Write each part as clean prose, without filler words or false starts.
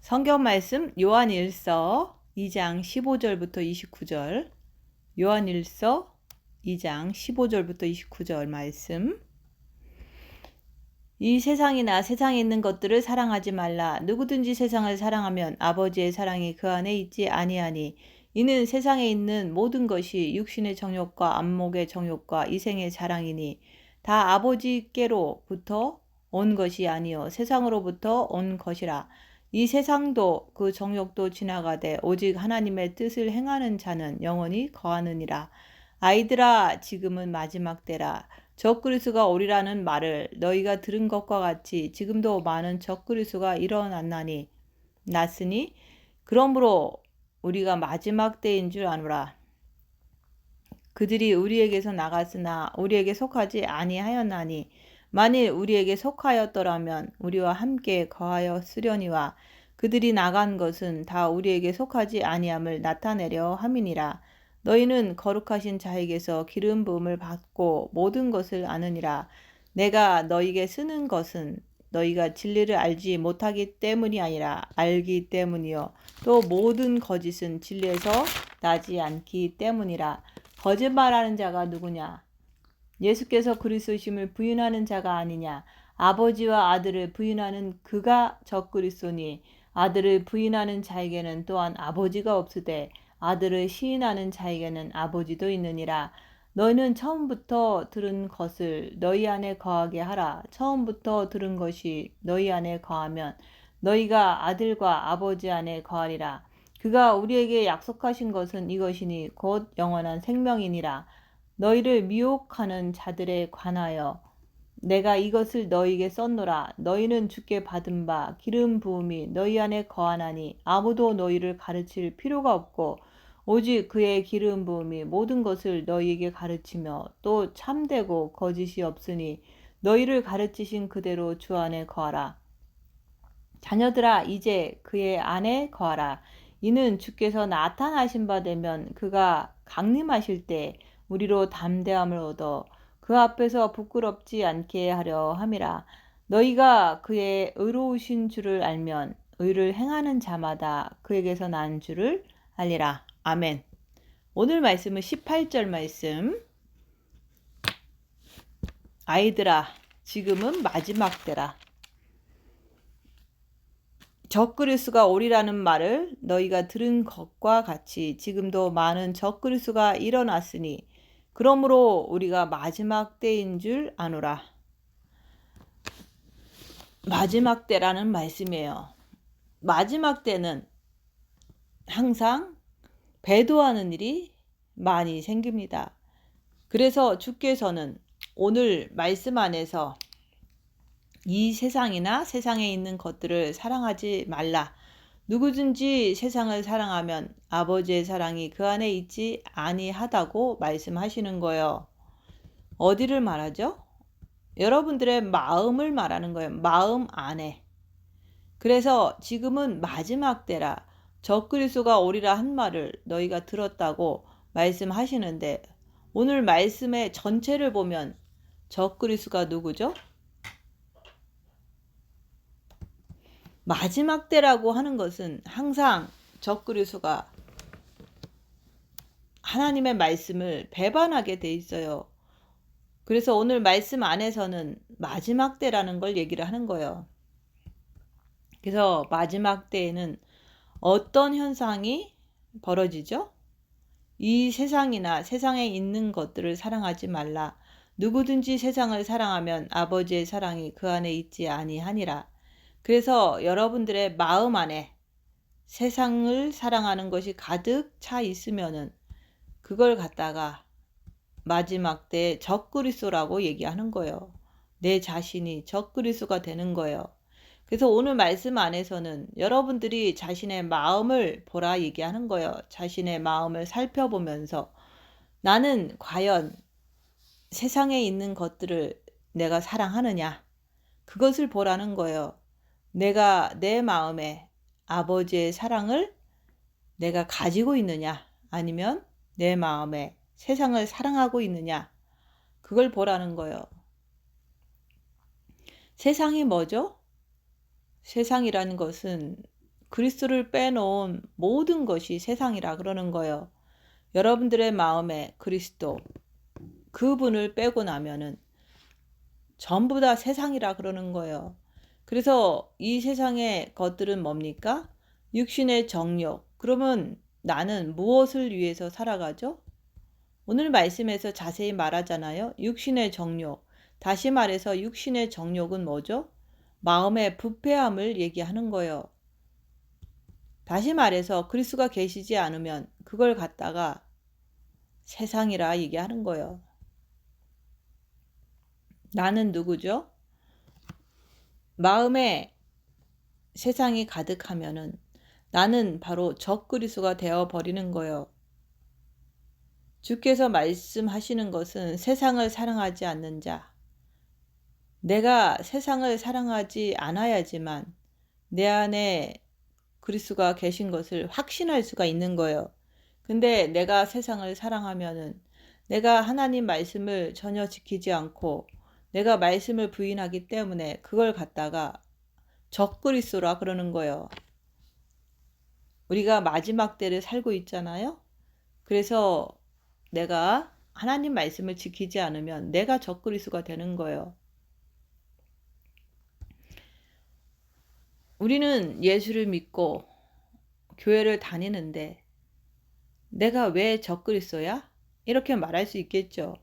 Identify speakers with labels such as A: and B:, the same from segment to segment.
A: 성경 말씀 요한일서 2장 15절부터 29절. 요한일서 2장 15절부터 29절 말씀. 이 세상이나 세상에 있는 것들을 사랑하지 말라. 누구든지 세상을 사랑하면 아버지의 사랑이 그 안에 있지 아니하니 이는 세상에 있는 모든 것이 육신의 정욕과 안목의 정욕과 이생의 자랑이니 다 아버지께로부터 온 것이 아니요 세상으로부터 온 것이라. 이 세상도 그 정욕도 지나가되 오직 하나님의 뜻을 행하는 자는 영원히 거하느니라. 아이들아, 지금은 마지막 때라. 적그리스도가 오리라는 말을 너희가 들은 것과 같이 지금도 많은 적그리스도가 일어났나니 났으니 그러므로 우리가 마지막 때인 줄 아노라. 그들이 우리에게서 나갔으나 우리에게 속하지 아니하였나니 만일 우리에게 속하였더라면 우리와 함께 거하였으려니와 그들이 나간 것은 다 우리에게 속하지 아니함을 나타내려 함이니라. 너희는 거룩하신 자에게서 기름 부음을 받고 모든 것을 아느니라. 내가 너희에게 쓰는 것은 너희가 진리를 알지 못하기 때문이 아니라 알기 때문이요 또 모든 거짓은 진리에서 나지 않기 때문이라. 거짓말하는 자가 누구냐? 예수께서 그리스도심을 부인하는 자가 아니냐? 아버지와 아들을 부인하는 그가 적그리스도니 아들을 부인하는 자에게는 또한 아버지가 없으되 아들을 시인하는 자에게는 아버지도 있느니라. 너희는 처음부터 들은 것을 너희 안에 거하게 하라. 처음부터 들은 것이 너희 안에 거하면 너희가 아들과 아버지 안에 거하리라. 그가 우리에게 약속하신 것은 이것이니 곧 영원한 생명이니라. 너희를 미혹하는 자들에 관하여 내가 이것을 너희에게 썼노라. 너희는 주께 받은 바 기름 부음이 너희 안에 거하나니 아무도 너희를 가르칠 필요가 없고 오직 그의 기름 부음이 모든 것을 너희에게 가르치며 또 참되고 거짓이 없으니 너희를 가르치신 그대로 주 안에 거하라. 자녀들아, 이제 그의 안에 거하라. 이는 주께서 나타나신 바 되면 그가 강림하실 때 우리로 담대함을 얻어 그 앞에서 부끄럽지 않게 하려 함이라. 너희가 그의 의로우신 줄을 알면 의를 행하는 자마다 그에게서 난 줄을 알리라. 아멘. 오늘 말씀은 18절 말씀. 아이들아, 지금은 마지막 때라. 적그리스도가 오리라는 말을 너희가 들은 것과 같이 지금도 많은 적그리스도가 일어났으니 그러므로 우리가 마지막 때인 줄 아노라. 마지막 때라는 말씀이에요. 마지막 때는 항상 배도하는 일이 많이 생깁니다. 그래서 주께서는 오늘 말씀 안에서 이 세상이나 세상에 있는 것들을 사랑하지 말라. 누구든지 세상을 사랑하면 아버지의 사랑이 그 안에 있지 아니하다고 말씀하시는 거예요. 어디를 말하죠? 여러분들의 마음을 말하는 거예요. 마음 안에. 그래서 지금은 마지막 때라. 적그리스도가 오리라 한 말을 너희가 들었다고 말씀하시는데 오늘 말씀의 전체를 보면 적그리스도가 누구죠? 마지막 때라고 하는 것은 항상 적그리스도가 하나님의 말씀을 배반하게 돼 있어요. 그래서 오늘 말씀 안에서는 마지막 때라는 걸 얘기를 하는 거예요. 그래서 마지막 때에는 어떤 현상이 벌어지죠? 이 세상이나 세상에 있는 것들을 사랑하지 말라. 누구든지 세상을 사랑하면 아버지의 사랑이 그 안에 있지 아니하니라. 그래서 여러분들의 마음 안에 세상을 사랑하는 것이 가득 차 있으면은 그걸 갖다가 마지막 때 적그리스도라고 얘기하는 거예요. 내 자신이 적그리스도가 되는 거예요. 그래서 오늘 말씀 안에서는 여러분들이 자신의 마음을 보라 얘기하는 거예요. 자신의 마음을 살펴보면서 나는 과연 세상에 있는 것들을 내가 사랑하느냐? 그것을 보라는 거예요. 내가 내 마음에 아버지의 사랑을 내가 가지고 있느냐? 아니면 내 마음에 세상을 사랑하고 있느냐? 그걸 보라는 거예요. 세상이 뭐죠? 세상이라는 것은 그리스도를 빼놓은 모든 것이 세상이라 그러는 거예요. 여러분들의 마음에 그리스도, 그분을 빼고 나면은 전부 다 세상이라 그러는 거예요. 그래서 이 세상의 것들은 뭡니까? 육신의 정욕. 그러면 나는 무엇을 위해서 살아가죠? 오늘 말씀에서 자세히 말하잖아요. 육신의 정욕. 다시 말해서 육신의 정욕은 뭐죠? 마음의 부패함을 얘기하는 거예요. 다시 말해서 그리스도가 계시지 않으면 그걸 갖다가 세상이라 얘기하는 거예요. 나는 누구죠? 마음에 세상이 가득하면은 나는 바로 적그리스도가 되어 버리는 거예요. 주께서 말씀하시는 것은 세상을 사랑하지 않는 자. 내가 세상을 사랑하지 않아야지만 내 안에 그리스도가 계신 것을 확신할 수가 있는 거예요. 근데 내가 세상을 사랑하면은 내가 하나님 말씀을 전혀 지키지 않고 내가 말씀을 부인하기 때문에 그걸 갖다가 적그리스도라 그러는 거예요. 우리가 마지막 때를 살고 있잖아요. 그래서 내가 하나님 말씀을 지키지 않으면 내가 적그리스도가 되는 거예요. 우리는 예수를 믿고 교회를 다니는데 내가 왜 적그리스도야? 이렇게 말할 수 있겠죠.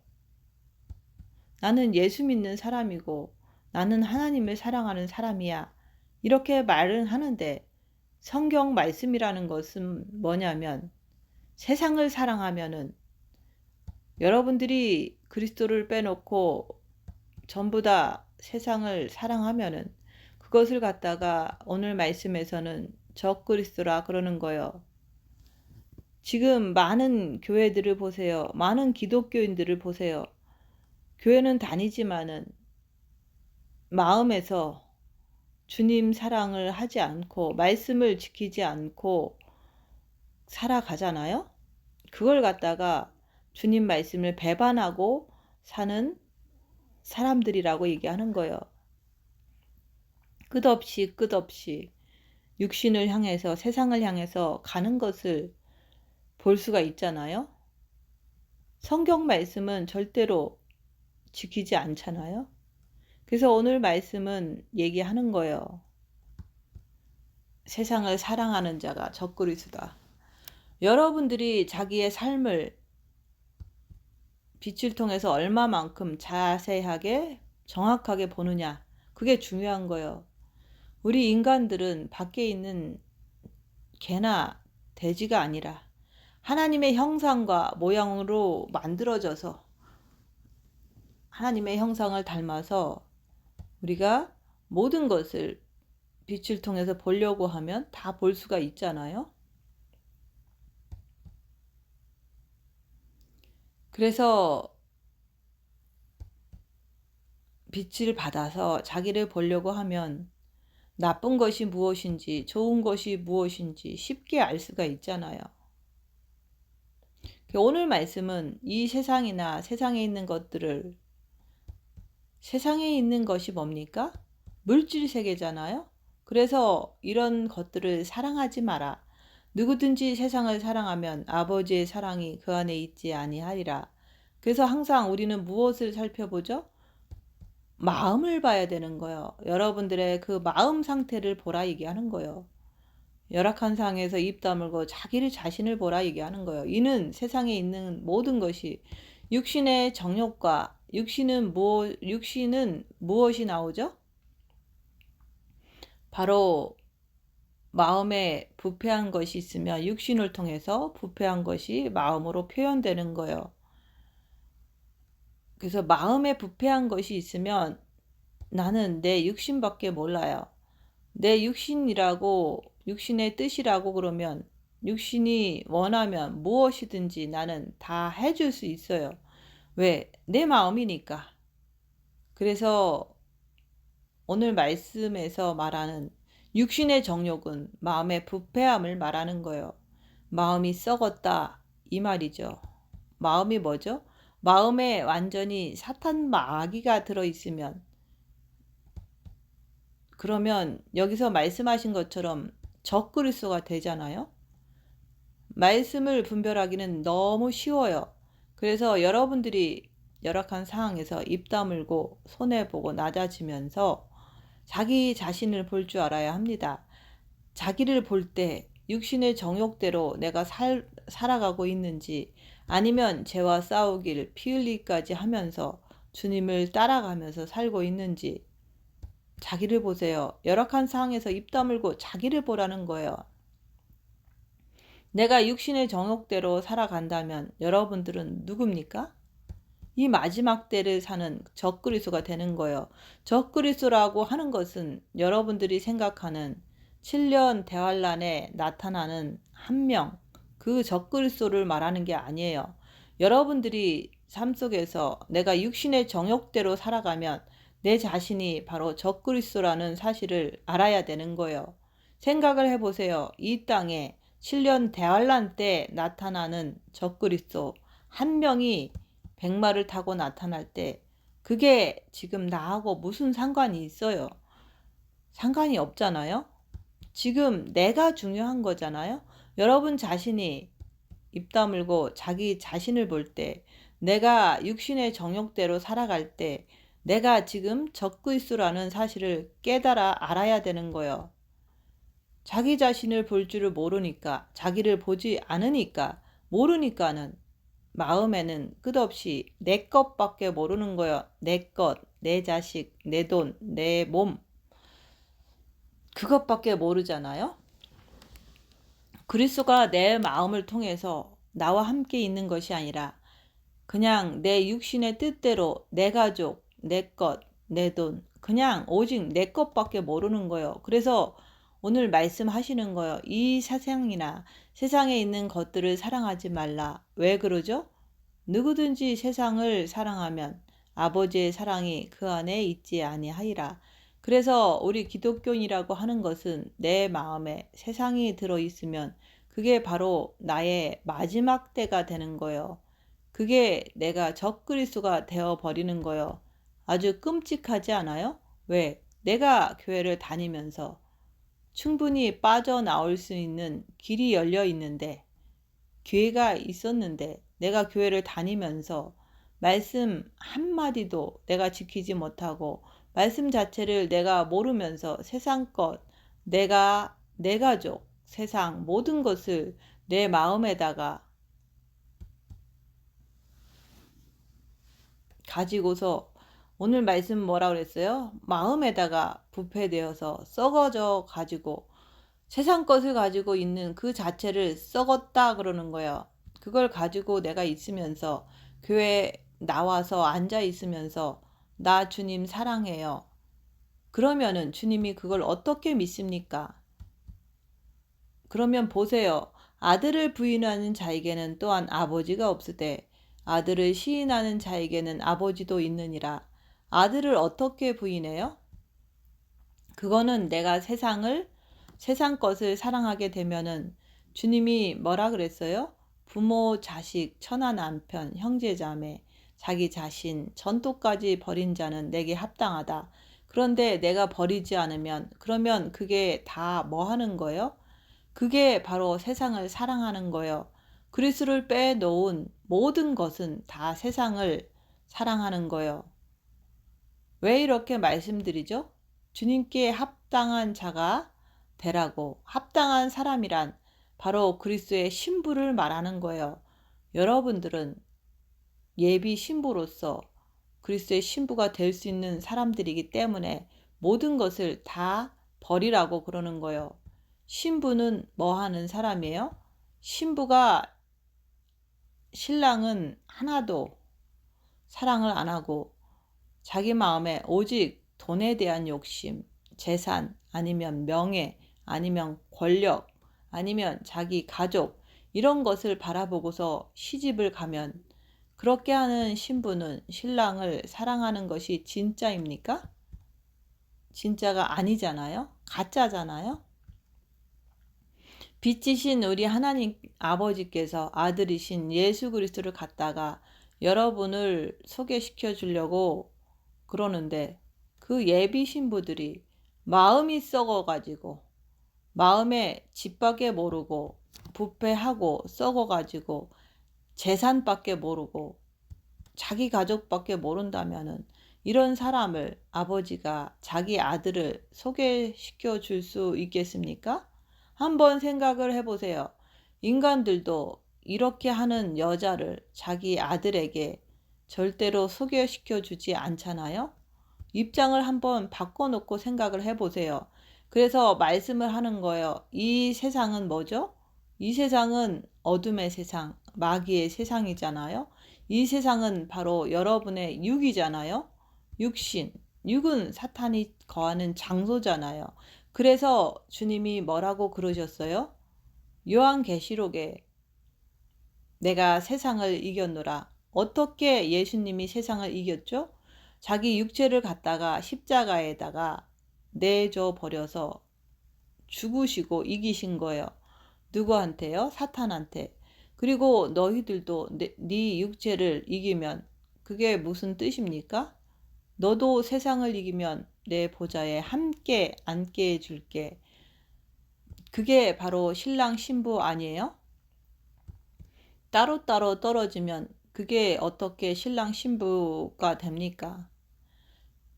A: 나는 예수 믿는 사람이고 나는 하나님을 사랑하는 사람이야. 이렇게 말은 하는데 성경 말씀이라는 것은 뭐냐면 세상을 사랑하면은 여러분들이 그리스도를 빼놓고 전부 다 세상을 사랑하면은 그것을 갖다가 오늘 말씀에서는 적그리스도라 그러는 거예요. 지금 많은 교회들을 보세요. 많은 기독교인들을 보세요. 교회는 다니지만은 마음에서 주님 사랑을 하지 않고 말씀을 지키지 않고 살아가잖아요. 그걸 갖다가 주님 말씀을 배반하고 사는 사람들이라고 얘기하는 거예요. 끝없이 육신을 향해서 세상을 향해서 가는 것을 볼 수가 있잖아요. 성경 말씀은 절대로 지키지 않잖아요. 그래서 오늘 말씀은 얘기하는 거예요. 세상을 사랑하는 자가 적그리스도다. 여러분들이 자기의 삶을 빛을 통해서 얼마만큼 자세하게 정확하게 보느냐, 그게 중요한 거예요. 우리 인간들은 밖에 있는 개나 돼지가 아니라 하나님의 형상과 모양으로 만들어져서 하나님의 형상을 닮아서 우리가 모든 것을 빛을 통해서 보려고 하면 다 볼 수가 있잖아요. 그래서 빛을 받아서 자기를 보려고 하면 나쁜 것이 무엇인지 좋은 것이 무엇인지 쉽게 알 수가 있잖아요. 오늘 말씀은 이 세상이나 세상에 있는 것들을, 세상에 있는 것이 뭡니까? 물질 세계잖아요. 그래서 이런 것들을 사랑하지 마라. 누구든지 세상을 사랑하면 아버지의 사랑이 그 안에 있지 아니하리라. 그래서 항상 우리는 무엇을 살펴보죠? 마음을 봐야 되는 거예요. 여러분들의 그 마음 상태를 보라 얘기하는 거예요. 열악한 상에서 입 다물고 자기를 자신을 보라 얘기하는 거예요. 이는 세상에 있는 모든 것이 육신의 정욕과 육신은 무엇이 나오죠? 바로 마음에 부패한 것이 있으면 육신을 통해서 부패한 것이 마음으로 표현되는 거예요. 그래서 마음에 부패한 것이 있으면 나는 내 육신밖에 몰라요. 내 육신이라고, 육신의 뜻이라고 그러면 육신이 원하면 무엇이든지 나는 다 해줄 수 있어요. 왜? 내 마음이니까. 그래서 오늘 말씀에서 말하는 육신의 정욕은 마음의 부패함을 말하는 거예요. 마음이 썩었다 이 말이죠. 마음이 뭐죠? 마음에 완전히 사탄 마귀가 들어있으면, 그러면 여기서 말씀하신 것처럼 적그리스도가 되잖아요. 말씀을 분별하기는 너무 쉬워요. 그래서 여러분들이 열악한 상황에서 입 다물고 손해보고 낮아지면서 자기 자신을 볼 줄 알아야 합니다. 자기를 볼 때 육신의 정욕대로 내가 살아가고 있는지, 아니면 죄와 싸우길 피 흘리기까지 하면서 주님을 따라가면서 살고 있는지 자기를 보세요. 열악한 상황에서 입 다물고 자기를 보라는 거예요. 내가 육신의 정욕대로 살아간다면 여러분들은 누굽니까? 이 마지막 때를 사는 적그리스도가 되는 거예요. 적그리스도라고 하는 것은 여러분들이 생각하는 7년 대환란에 나타나는 한 명, 그 적그리스도를 말하는 게 아니에요. 여러분들이 삶 속에서 내가 육신의 정욕대로 살아가면 내 자신이 바로 적그리스도라는 사실을 알아야 되는 거예요. 생각을 해보세요. 이 땅에 7년 대환란 때 나타나는 적그리스도 한 명이 백마를 타고 나타날 때 그게 지금 나하고 무슨 상관이 있어요? 상관이 없잖아요. 지금 내가 중요한 거잖아요. 여러분 자신이 입 다물고 자기 자신을 볼 때, 내가 육신의 정욕대로 살아갈 때 내가 지금 적그리스도라는 사실을 깨달아 알아야 되는 거예요. 자기 자신을 볼 줄을 모르니까, 자기를 보지 않으니까, 모르니까는 마음에는 끝없이 내 것밖에 모르는 거예요. 내 것, 내 자식, 내 돈, 내 몸, 그것밖에 모르잖아요. 그리스도가 내 마음을 통해서 나와 함께 있는 것이 아니라 그냥 내 육신의 뜻대로 내 가족, 내 것, 내 돈, 그냥 오직 내 것밖에 모르는 거예요. 그래서 오늘 말씀하시는 거예요. 이 세상이나 세상에 있는 것들을 사랑하지 말라. 왜 그러죠? 누구든지 세상을 사랑하면 아버지의 사랑이 그 안에 있지 아니하리라. 그래서 우리 기독교인이라고 하는 것은 내 마음에 세상이 들어있으면 그게 바로 나의 마지막 때가 되는 거예요. 그게 내가 적그리스도가 되어버리는 거예요. 아주 끔찍하지 않아요? 왜? 내가 교회를 다니면서 충분히 빠져나올 수 있는 길이 열려 있는데, 기회가 있었는데 내가 교회를 다니면서 말씀 한마디도 내가 지키지 못하고 말씀 자체를 내가 모르면서 세상 것, 내가, 내 가족, 세상 모든 것을 내 마음에다가 가지고서, 오늘 말씀 뭐라 그랬어요? 마음에다가 부패되어서 썩어져 가지고 세상 것을 가지고 있는 그 자체를 썩었다 그러는 거예요. 그걸 가지고 내가 있으면서 교회에 나와서 앉아 있으면서 나 주님 사랑해요. 그러면은 주님이 그걸 어떻게 믿습니까? 그러면 보세요. 아들을 부인하는 자에게는 또한 아버지가 없으되 아들을 시인하는 자에게는 아버지도 있느니라. 아들을 어떻게 부인해요? 그거는 내가 세상 것을 사랑하게 되면은 주님이 뭐라 그랬어요? 부모, 자식, 처나 남편, 형제, 자매, 자기 자신, 전토까지 버린 자는 내게 합당하다. 그런데 내가 버리지 않으면 그러면 그게 다 뭐 하는 거예요? 그게 바로 세상을 사랑하는 거예요. 그리스도를 빼놓은 모든 것은 다 세상을 사랑하는 거예요. 왜 이렇게 말씀드리죠? 주님께 합당한 자가 되라고. 합당한 사람이란 바로 그리스도의 신부를 말하는 거예요. 여러분들은 예비 신부로서 그리스도의 신부가 될 수 있는 사람들이기 때문에 모든 것을 다 버리라고 그러는 거예요. 신부는 뭐 하는 사람이에요? 신랑은 하나도 사랑을 안 하고 자기 마음에 오직 돈에 대한 욕심, 재산, 아니면 명예, 아니면 권력, 아니면 자기 가족, 이런 것을 바라보고서 시집을 가면, 그렇게 하는 신부는 신랑을 사랑하는 것이 진짜입니까? 진짜가 아니잖아요. 가짜잖아요. 빛이신 우리 하나님 아버지께서 아들이신 예수 그리스도를 갖다가 여러분을 소개시켜 주려고 그러는데, 그 예비 신부들이 마음이 썩어가지고 마음에 집밖에 모르고 부패하고 썩어가지고 재산밖에 모르고 자기 가족밖에 모른다면은 이런 사람을 아버지가 자기 아들을 소개시켜 줄 수 있겠습니까? 한번 생각을 해보세요. 인간들도 이렇게 하는 여자를 자기 아들에게 절대로 소개시켜 주지 않잖아요? 입장을 한번 바꿔놓고 생각을 해보세요. 그래서 말씀을 하는 거예요. 이 세상은 뭐죠? 이 세상은 어둠의 세상, 마귀의 세상이잖아요. 이 세상은 바로 여러분의 육이잖아요. 육신, 육은 사탄이 거하는 장소잖아요. 그래서 주님이 뭐라고 그러셨어요? 요한계시록에 내가 세상을 이겼노라. 어떻게 예수님이 세상을 이겼죠? 자기 육체를 갖다가 십자가에다가 내줘 버려서 죽으시고 이기신 거예요. 누구한테요? 사탄한테. 그리고 너희들도 네 육체를 이기면 그게 무슨 뜻입니까? 너도 세상을 이기면 내 보좌에 함께 앉게 해줄게. 그게 바로 신랑 신부 아니에요? 따로따로 떨어지면 그게 어떻게 신랑 신부가 됩니까?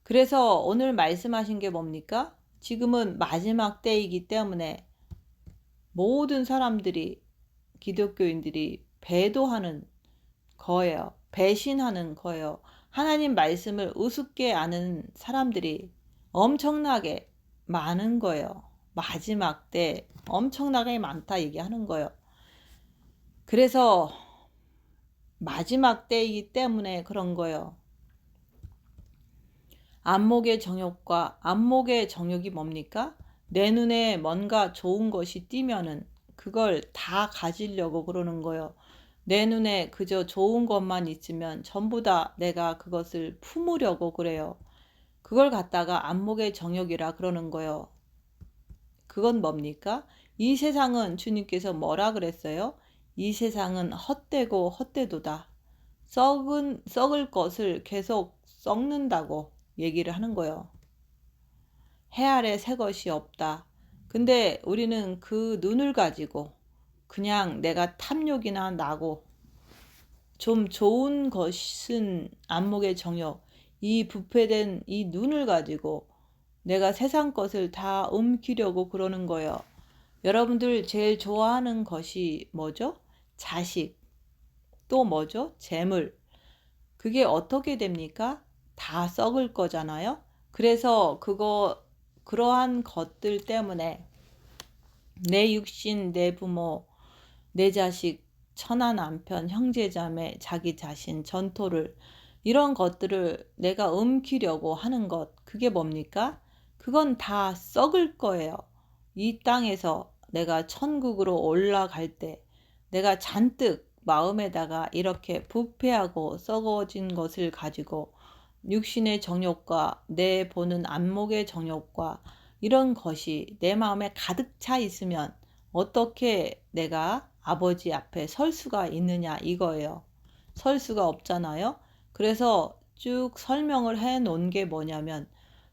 A: 그래서 오늘 말씀하신 게 뭡니까? 지금은 마지막 때이기 때문에 모든 사람들이, 기독교인들이 배도하는 거예요. 배신하는 거예요. 하나님 말씀을 우습게 아는 사람들이 엄청나게 많은 거예요. 마지막 때 엄청나게 많다 얘기하는 거예요. 그래서 마지막 때이기 때문에 그런 거예요. 안목의 정욕과 안목의 정욕이 뭡니까? 내 눈에 뭔가 좋은 것이 띄면은 그걸 다 가지려고 그러는 거예요. 내 눈에 그저 좋은 것만 있으면 전부 다 내가 그것을 품으려고 그래요. 그걸 갖다가 안목의 정욕이라 그러는 거예요. 그건 뭡니까? 이 세상은 주님께서 뭐라 그랬어요? 이 세상은 헛되고 헛되도다. 썩을 것을 계속 썩는다고 얘기를 하는 거예요. 해 아래 새 것이 없다. 근데 우리는 그 눈을 가지고 그냥 내가 탐욕이나 나고 좀 좋은 것은 안목의 정욕, 이 부패된 이 눈을 가지고 내가 세상 것을 다 옮기려고 그러는 거예요. 여러분들 제일 좋아하는 것이 뭐죠? 자식, 또 뭐죠? 재물. 그게 어떻게 됩니까? 다 썩을 거잖아요. 그래서 그러한 것들 때문에 내 육신, 내 부모, 내 자식, 처나 남편, 형제자매, 자기 자신, 전토를 이런 것들을 내가 옮기려고 하는 것, 그게 뭡니까? 그건 다 썩을 거예요. 이 땅에서 내가 천국으로 올라갈 때 내가 잔뜩 마음에다가 이렇게 부패하고 썩어진 것을 가지고 육신의 정욕과 내 보는 안목의 정욕과 이런 것이 내 마음에 가득 차 있으면 어떻게 내가 아버지 앞에 설 수가 있느냐 이거예요. 설 수가 없잖아요. 그래서 쭉 설명을 해 놓은 게 뭐냐면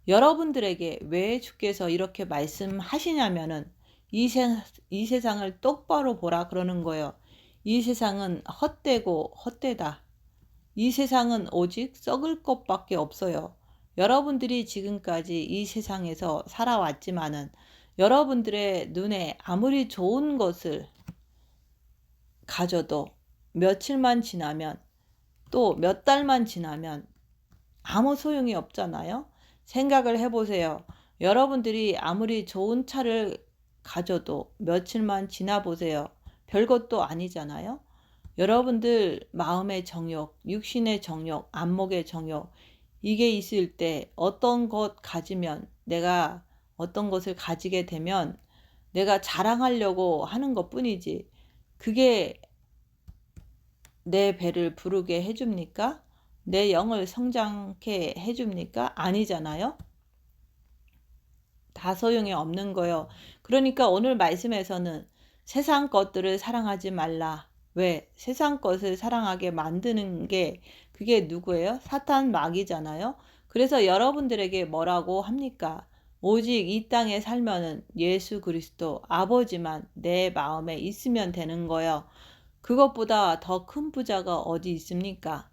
A: 여러분들에게 왜 주께서 이렇게 말씀하시냐면은 이 세상을 똑바로 보라 그러는 거예요. 이 세상은 헛되고 헛되다. 이 세상은 오직 썩을 것밖에 없어요. 여러분들이 지금까지 이 세상에서 살아왔지만은 여러분들의 눈에 아무리 좋은 것을 가져도 며칠만 지나면 또 몇 달만 지나면 아무 소용이 없잖아요. 생각을 해보세요. 여러분들이 아무리 좋은 차를 가져도 며칠만 지나 보세요. 별것도 아니잖아요. 여러분들 마음의 정욕, 육신의 정욕, 안목의 정욕 이게 있을 때 어떤 것 가지면 내가 어떤 것을 가지게 되면 내가 자랑하려고 하는 것뿐이지 그게 내 배를 부르게 해줍니까? 내 영을 성장케 해줍니까? 아니잖아요. 다 소용이 없는 거예요. 그러니까 오늘 말씀에서는 세상 것들을 사랑하지 말라. 왜? 세상 것을 사랑하게 만드는 게 그게 누구예요? 사탄 마귀잖아요. 그래서 여러분들에게 뭐라고 합니까? 오직 이 땅에 살면은 예수 그리스도 아버지만 내 마음에 있으면 되는 거예요. 그것보다 더 큰 부자가 어디 있습니까?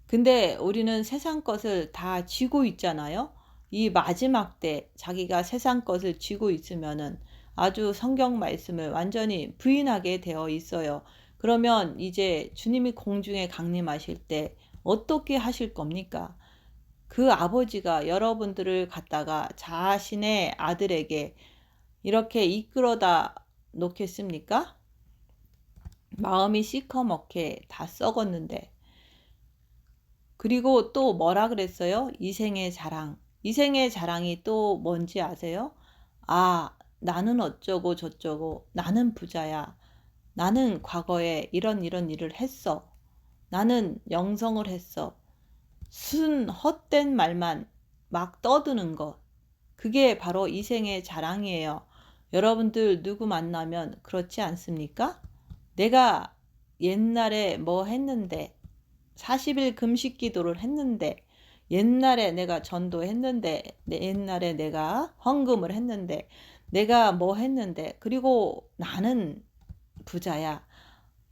A: 근데 우리는 세상 것을 다 쥐고 있잖아요. 이 마지막 때 자기가 세상 것을 쥐고 있으면은 아주 성경 말씀을 완전히 부인하게 되어 있어요. 그러면 이제 주님이 공중에 강림하실 때 어떻게 하실 겁니까? 그 아버지가 여러분들을 갖다가 자신의 아들에게 이렇게 이끌어다 놓겠습니까? 마음이 시커멓게 다 썩었는데. 그리고 또 뭐라 그랬어요? 이생의 자랑. 이생의 자랑이 또 뭔지 아세요? 아, 나는 어쩌고 저쩌고, 나는 부자야. 나는 과거에 이런 일을 했어. 나는 영성을 했어. 순 헛된 말만 막 떠드는 것. 그게 바로 이생의 자랑이에요. 여러분들 누구 만나면 그렇지 않습니까? 내가 옛날에 뭐 했는데, 40일 금식 기도를 했는데, 옛날에 내가 전도했는데, 옛날에 내가 헌금을 했는데, 내가 뭐 했는데, 그리고 나는 부자야.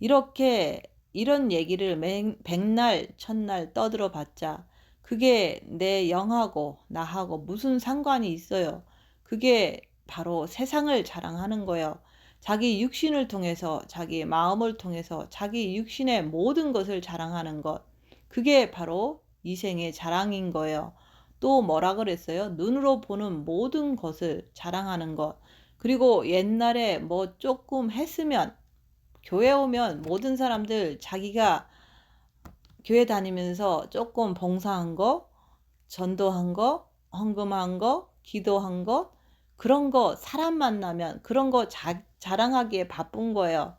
A: 이렇게 이런 얘기를 백날 첫날 떠들어 봤자 그게 내 영하고 나하고 무슨 상관이 있어요. 그게 바로 세상을 자랑하는 거예요. 자기 육신을 통해서 자기 마음을 통해서 자기 육신의 모든 것을 자랑하는 것. 그게 바로 이생의 자랑인 거예요. 또 뭐라 그랬어요? 눈으로 보는 모든 것을 자랑하는 것. 그리고 옛날에 뭐 조금 했으면 교회 오면 모든 사람들 자기가 교회 다니면서 조금 봉사한 거, 전도한 거, 헌금한 거, 기도한 거, 그런 거 사람 만나면 그런 거 자랑하기에 바쁜 거예요.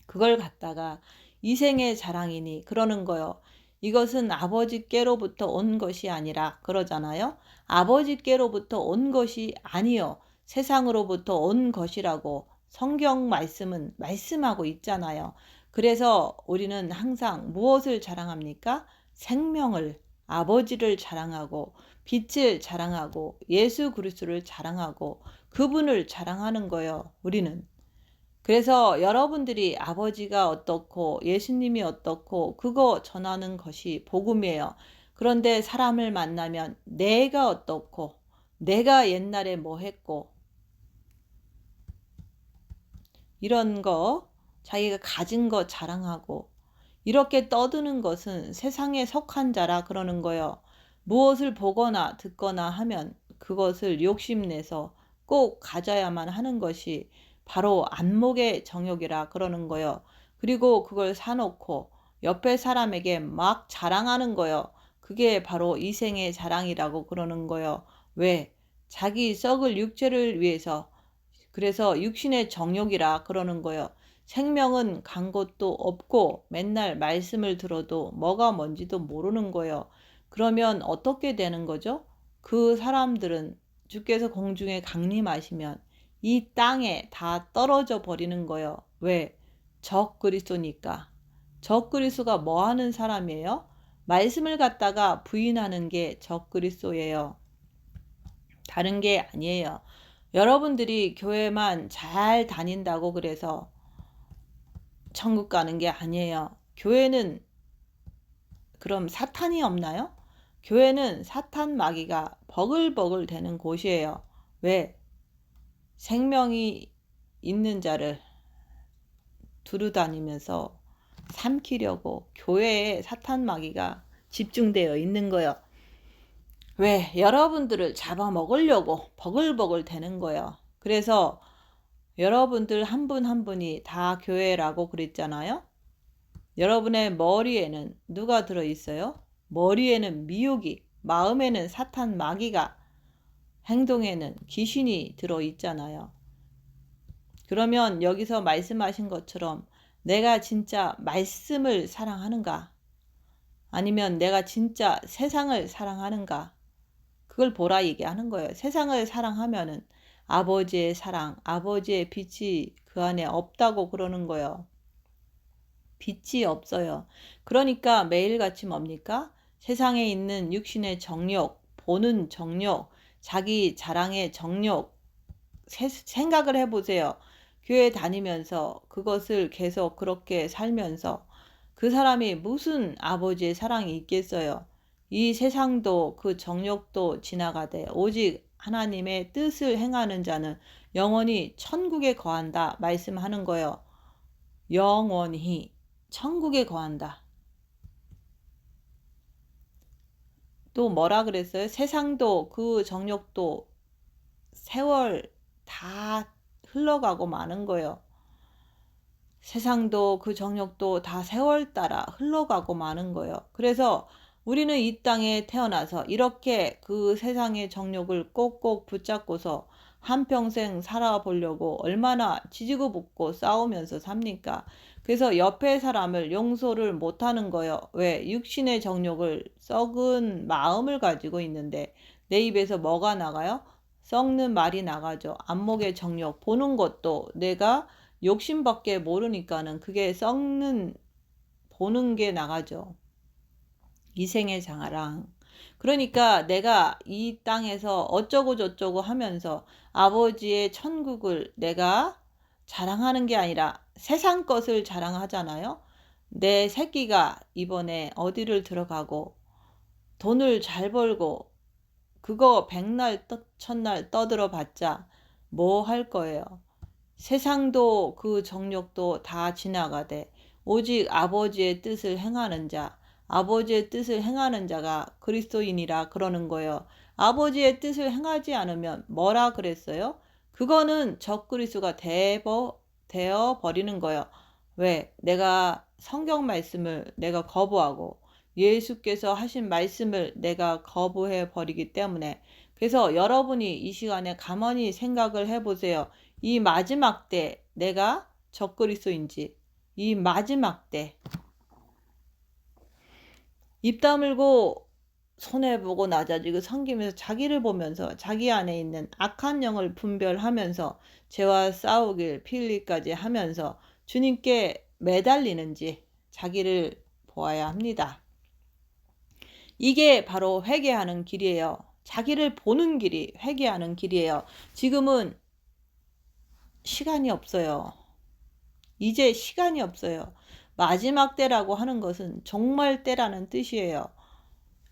A: 그걸 갖다가 이생의 자랑이니 그러는 거요. 이것은 아버지께로부터 온 것이 아니라 그러잖아요. 아버지께로부터 온 것이 아니요. 세상으로부터 온 것이라고 성경 말씀은 말씀하고 있잖아요. 그래서 우리는 항상 무엇을 자랑합니까? 생명을, 아버지를 자랑하고 빛을 자랑하고 예수 그리스도를 자랑하고 그분을 자랑하는 거예요. 우리는. 그래서 여러분들이 아버지가 어떻고 예수님이 어떻고 그거 전하는 것이 복음이에요. 그런데 사람을 만나면 내가 어떻고 내가 옛날에 뭐 했고 이런 거 자기가 가진 거 자랑하고 이렇게 떠드는 것은 세상에 속한 자라 그러는 거예요. 무엇을 보거나 듣거나 하면 그것을 욕심내서 꼭 가져야만 하는 것이 바로 안목의 정욕이라 그러는 거예요. 그리고 그걸 사놓고 옆에 사람에게 막 자랑하는 거예요. 그게 바로 이생의 자랑이라고 그러는 거예요. 왜? 자기 썩을 육체를 위해서 그래서 육신의 정욕이라 그러는 거예요. 생명은 간 것도 없고 맨날 말씀을 들어도 뭐가 뭔지도 모르는 거예요. 그러면 어떻게 되는 거죠? 그 사람들은 주께서 공중에 강림하시면 이 땅에 다 떨어져 버리는 거예요. 왜? 적그리스도니까. 적그리스도가 뭐 하는 사람이에요? 말씀을 갖다가 부인하는 게 적그리스도예요. 다른 게 아니에요. 여러분들이 교회만 잘 다닌다고 그래서 천국 가는 게 아니에요. 교회는 그럼 사탄이 없나요? 교회는 사탄 마귀가 버글버글 되는 곳이에요. 왜? 생명이 있는 자를 두루 다니면서 삼키려고 교회에 사탄 마귀가 집중되어 있는 거예요. 왜? 여러분들을 잡아먹으려고 버글버글 되는 거예요. 그래서 여러분들 한 분 한 분이 다 교회라고 그랬잖아요. 여러분의 머리에는 누가 들어있어요? 머리에는 미혹이, 마음에는 사탄 마귀가, 행동에는 귀신이 들어있잖아요. 그러면 여기서 말씀하신 것처럼 내가 진짜 말씀을 사랑하는가? 아니면 내가 진짜 세상을 사랑하는가? 그걸 보라 얘기하는 거예요. 세상을 사랑하면은 아버지의 사랑, 아버지의 빛이 그 안에 없다고 그러는 거예요. 빛이 없어요. 그러니까 매일같이 뭡니까? 세상에 있는 육신의 정욕, 보는 정욕, 자기 자랑의 정욕, 생각을 해보세요. 교회 다니면서 그것을 계속 그렇게 살면서 그 사람이 무슨 아버지의 사랑이 있겠어요. 이 세상도 그 정욕도 지나가되 오직 하나님의 뜻을 행하는 자는 영원히 천국에 거한다 말씀하는 거예요. 영원히 천국에 거한다. 또 뭐라 그랬어요? 세상도 그 정욕도 세월 다 흘러가고 마는 거예요. 세상도 그 정욕도 다 세월 따라 흘러가고 마는 거예요. 그래서 우리는 이 땅에 태어나서 이렇게 그 세상의 정욕을 꼭꼭 붙잡고서 한평생 살아보려고 얼마나 지지고 볶고 싸우면서 삽니까? 그래서 옆에 사람을 용서를 못하는 거예요. 왜? 육신의 정욕을 썩은 마음을 가지고 있는데 내 입에서 뭐가 나가요? 썩는 말이 나가죠. 안목의 정욕 보는 것도 내가 욕심밖에 모르니까는 그게 썩는 보는 게 나가죠. 이생의 장아랑. 그러니까 내가 이 땅에서 어쩌고 저쩌고 하면서 아버지의 천국을 내가 자랑하는 게 아니라 세상 것을 자랑하잖아요. 내 새끼가 이번에 어디를 들어가고 돈을 잘 벌고 그거 백날 천날 떠들어 봤자 뭐 할 거예요. 세상도 그 정욕도 다 지나가되 오직 아버지의 뜻을 행하는 자, 아버지의 뜻을 행하는 자가 그리스도인이라 그러는 거예요. 아버지의 뜻을 행하지 않으면 뭐라 그랬어요? 그거는 적그리스도가 되어 버리는 거예요. 왜? 내가 성경 말씀을 내가 거부하고 예수께서 하신 말씀을 내가 거부해 버리기 때문에. 그래서 여러분이 이 시간에 가만히 생각을 해보세요. 이 마지막 때 내가 적그리스도인지, 이 마지막 때 입 다물고 손해보고 낮아지고 섬기면서 자기를 보면서 자기 안에 있는 악한 영을 분별하면서 죄와 싸우길 필리까지 하면서 주님께 매달리는지 자기를 보아야 합니다. 이게 바로 회개하는 길이에요. 자기를 보는 길이 회개하는 길이에요. 지금은 시간이 없어요. 이제 시간이 없어요. 마지막 때라고 하는 것은 정말 때라는 뜻이에요.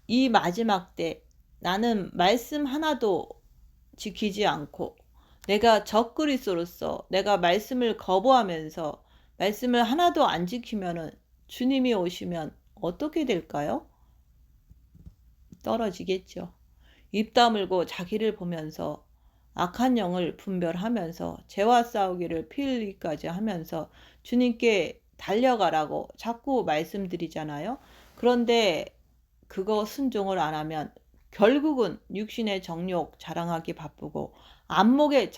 A: 이 마지막 때 나는 말씀 하나도 지키지 않고 내가 적그리스도로서 내가 말씀을 거부하면서 말씀을 하나도 안 지키면은 주님이 오시면 어떻게 될까요? 떨어지겠죠. 입 다물고 자기를 보면서 악한 영을 분별하면서 죄와 싸우기를 피 흘리기까지 하면서 주님께 달려가라고 자꾸 말씀드리잖아요. 그런데 그거 순종을 안 하면 결국은 육신의 정욕 자랑하기 바쁘고 안목의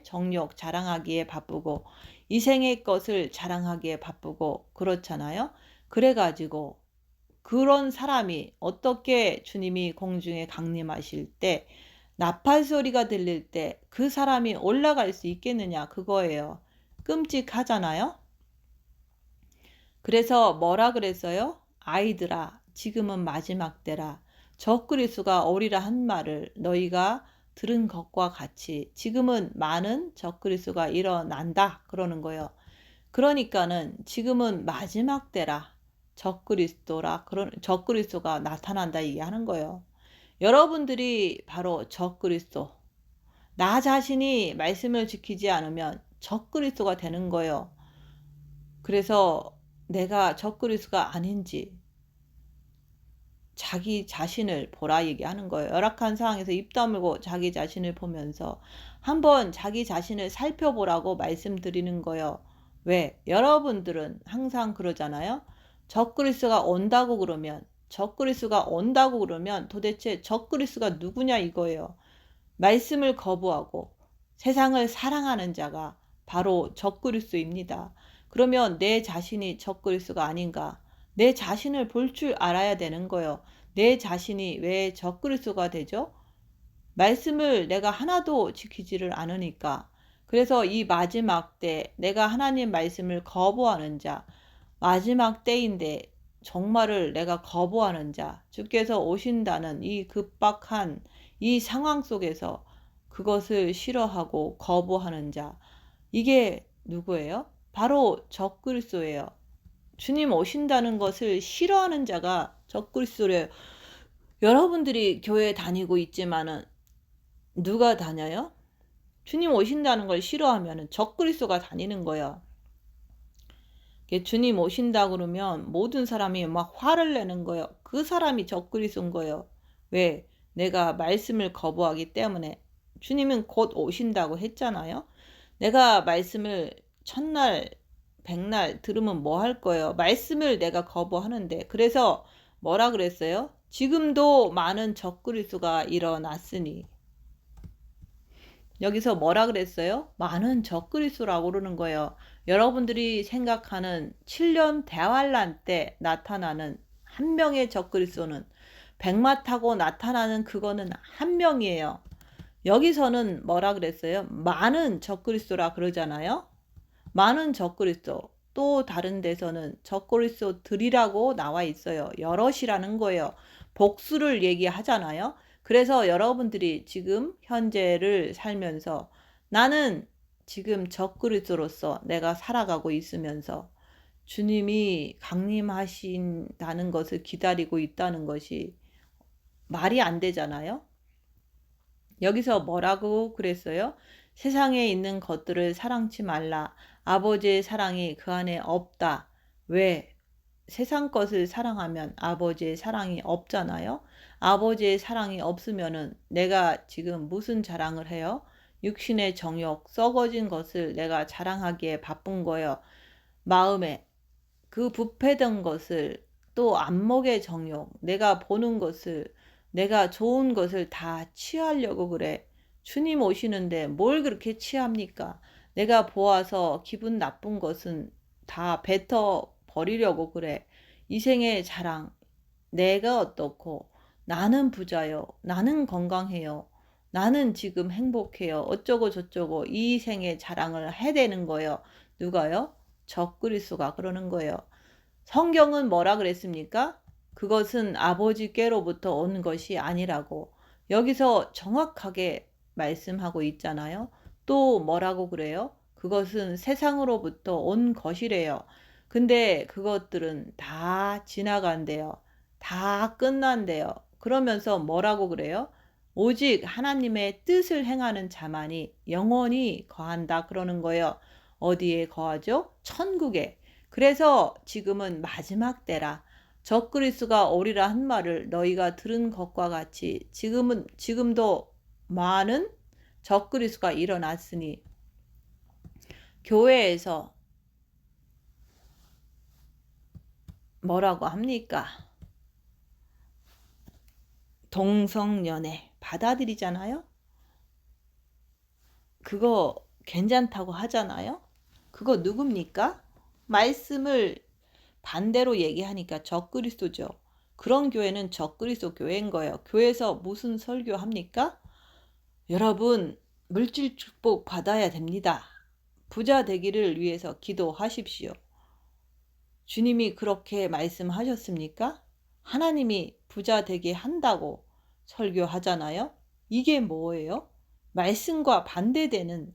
A: 정욕 자랑하기에 바쁘고 이생의 것을 자랑하기에 바쁘고 그렇잖아요. 그래가지고 그런 사람이 어떻게 주님이 공중에 강림하실 때 나팔 소리가 들릴 때 그 사람이 올라갈 수 있겠느냐 그거예요. 끔찍하잖아요. 그래서 뭐라 그랬어요? 아이들아 지금은 마지막 때라. 적그리스도가 오리라 한 말을 너희가 들은 것과 같이 지금은 많은 적그리스도가 일어난다 그러는 거예요. 그러니까는 지금은 마지막 때라. 적그리스도라 그런 적그리스도가 나타난다 얘기하는 거예요. 여러분들이 바로 적그리스도. 나 자신이 말씀을 지키지 않으면 적그리스도가 되는 거예요. 그래서 내가 적그리스도가 아닌지 자기 자신을 보라 얘기하는 거예요. 열악한 상황에서 입 다물고 자기 자신을 보면서 한번 자기 자신을 살펴보라고 말씀드리는 거예요. 왜? 여러분들은 항상 그러잖아요. 적그리스도가 온다고 그러면 도대체 적그리스도가 누구냐 이거예요. 말씀을 거부하고 세상을 사랑하는 자가 바로 적그리스도입니다. 그러면 내 자신이 적그리스도가 아닌가? 내 자신을 볼 줄 알아야 되는 거예요. 내 자신이 왜 적그리스도가 되죠? 말씀을 내가 하나도 지키지를 않으니까. 그래서 이 마지막 때 내가 하나님 말씀을 거부하는 자, 마지막 때인데 정말을 내가 거부하는 자, 주께서 오신다는 이 급박한 이 상황 속에서 그것을 싫어하고 거부하는 자, 이게 누구예요? 바로 적그리스도예요. 주님 오신다는 것을 싫어하는 자가 적그리스도래요. 여러분들이 교회 다니고 있지만은 누가 다녀요? 주님 오신다는 걸 싫어하면은 적그리스도가 다니는 거예요. 주님 오신다 그러면 모든 사람이 막 화를 내는 거예요. 그 사람이 적그리스도인 거예요. 왜? 내가 말씀을 거부하기 때문에. 주님은 곧 오신다고 했잖아요. 내가 말씀을 첫날, 백날 들으면 뭐 할 거예요? 말씀을 내가 거부하는데. 그래서 뭐라 그랬어요? 지금도 많은 적그리스도가 일어났으니. 여기서 뭐라 그랬어요? 많은 적그리스도라고 그러는 거예요. 여러분들이 생각하는 7년 대환란 때 나타나는 한 명의 적그리스도는 백마 타고 나타나는 그거는 한 명이에요. 여기서는 뭐라 그랬어요? 많은 적그리스도라 그러잖아요. 많은 적그리스도. 또 다른 데서는 적그리스도들이라고 나와 있어요. 여럿이라는 거예요. 복수를 얘기하잖아요. 그래서 여러분들이 지금 현재를 살면서 나는 지금 적그리스도로서 내가 살아가고 있으면서 주님이 강림하신다는 것을 기다리고 있다는 것이 말이 안 되잖아요. 여기서 뭐라고 그랬어요? 세상에 있는 것들을 사랑치 말라. 아버지의 사랑이 그 안에 없다. 왜? 세상 것을 사랑하면 아버지의 사랑이 없잖아요. 아버지의 사랑이 없으면은 내가 지금 무슨 자랑을 해요? 육신의 정욕, 썩어진 것을 내가 자랑하기에 바쁜 거예요. 마음에 그 부패된 것을, 또 안목의 정욕, 내가 보는 것을, 내가 좋은 것을 다 취하려고 그래. 주님 오시는데 뭘 그렇게 취합니까? 내가 보아서 기분 나쁜 것은 다 뱉어 버리려고 그래. 이 생의 자랑, 내가 어떻고, 나는 부자요, 나는 건강해요, 나는 지금 행복해요, 어쩌고 저쩌고 이 생의 자랑을 해대는 거예요. 누가요? 적그리스도가 그러는 거예요. 성경은 뭐라 그랬습니까? 그것은 아버지께로부터 온 것이 아니라고 여기서 정확하게 말씀하고 있잖아요. 또 뭐라고 그래요? 그것은 세상으로부터 온 것이래요. 근데 그것들은 다 지나간대요. 다 끝난대요. 그러면서 뭐라고 그래요? 오직 하나님의 뜻을 행하는 자만이 영원히 거한다 그러는 거예요. 어디에 거하죠? 천국에. 그래서 지금은 마지막 때라. 적그리스도가 오리라 한 말을 너희가 들은 것과 같이 지금도 많은 적그리스도가 일어났으니 교회에서 뭐라고 합니까? 동성연애 받아들이잖아요. 그거 괜찮다고 하잖아요. 그거 누굽니까? 말씀을 반대로 얘기하니까 적그리스도죠. 그런 교회는 적그리스도 교회인 거예요. 교회에서 무슨 설교합니까? 여러분, 물질 축복 받아야 됩니다. 부자 되기를 위해서 기도하십시오. 주님이 그렇게 말씀하셨습니까? 하나님이 부자 되게 한다고 설교하잖아요. 이게 뭐예요? 말씀과 반대되는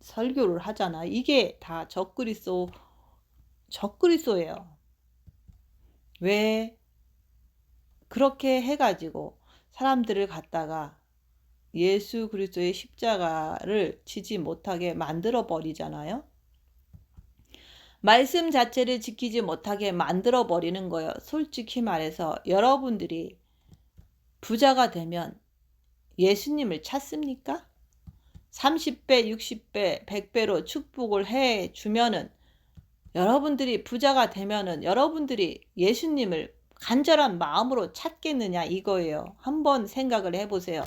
A: 설교를 하잖아. 이게 다 적그리스도예요. 왜 그렇게 해가지고 사람들을 갖다가 예수 그리스도의 십자가를 지지 못하게 만들어 버리잖아요. 말씀 자체를 지키지 못하게 만들어 버리는 거예요. 솔직히 말해서 여러분들이 부자가 되면 예수님을 찾습니까? 30배, 60배, 100배로 축복을 해 주면은 여러분들이 부자가 되면은 여러분들이 예수님을 간절한 마음으로 찾겠느냐 이거예요. 한번 생각을 해보세요.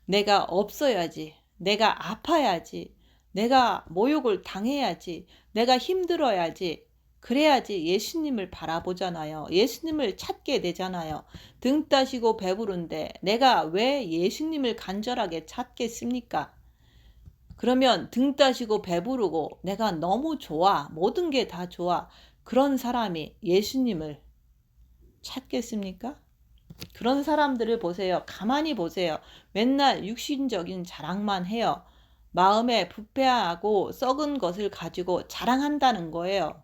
A: 내가 없어야지, 내가 아파야지, 내가 모욕을 당해야지, 내가 힘들어야지, 그래야지 예수님을 바라보잖아요. 예수님을 찾게 되잖아요. 등 따시고 배부른데 내가 왜 예수님을 간절하게 찾겠습니까? 그러면 등 따시고 배부르고 내가 너무 좋아, 모든 게 다 좋아, 그런 사람이 예수님을 찾겠습니까? 그런 사람들을 보세요. 가만히 보세요. 맨날 육신적인 자랑만 해요. 마음에 부패하고 썩은 것을 가지고 자랑한다는 거예요.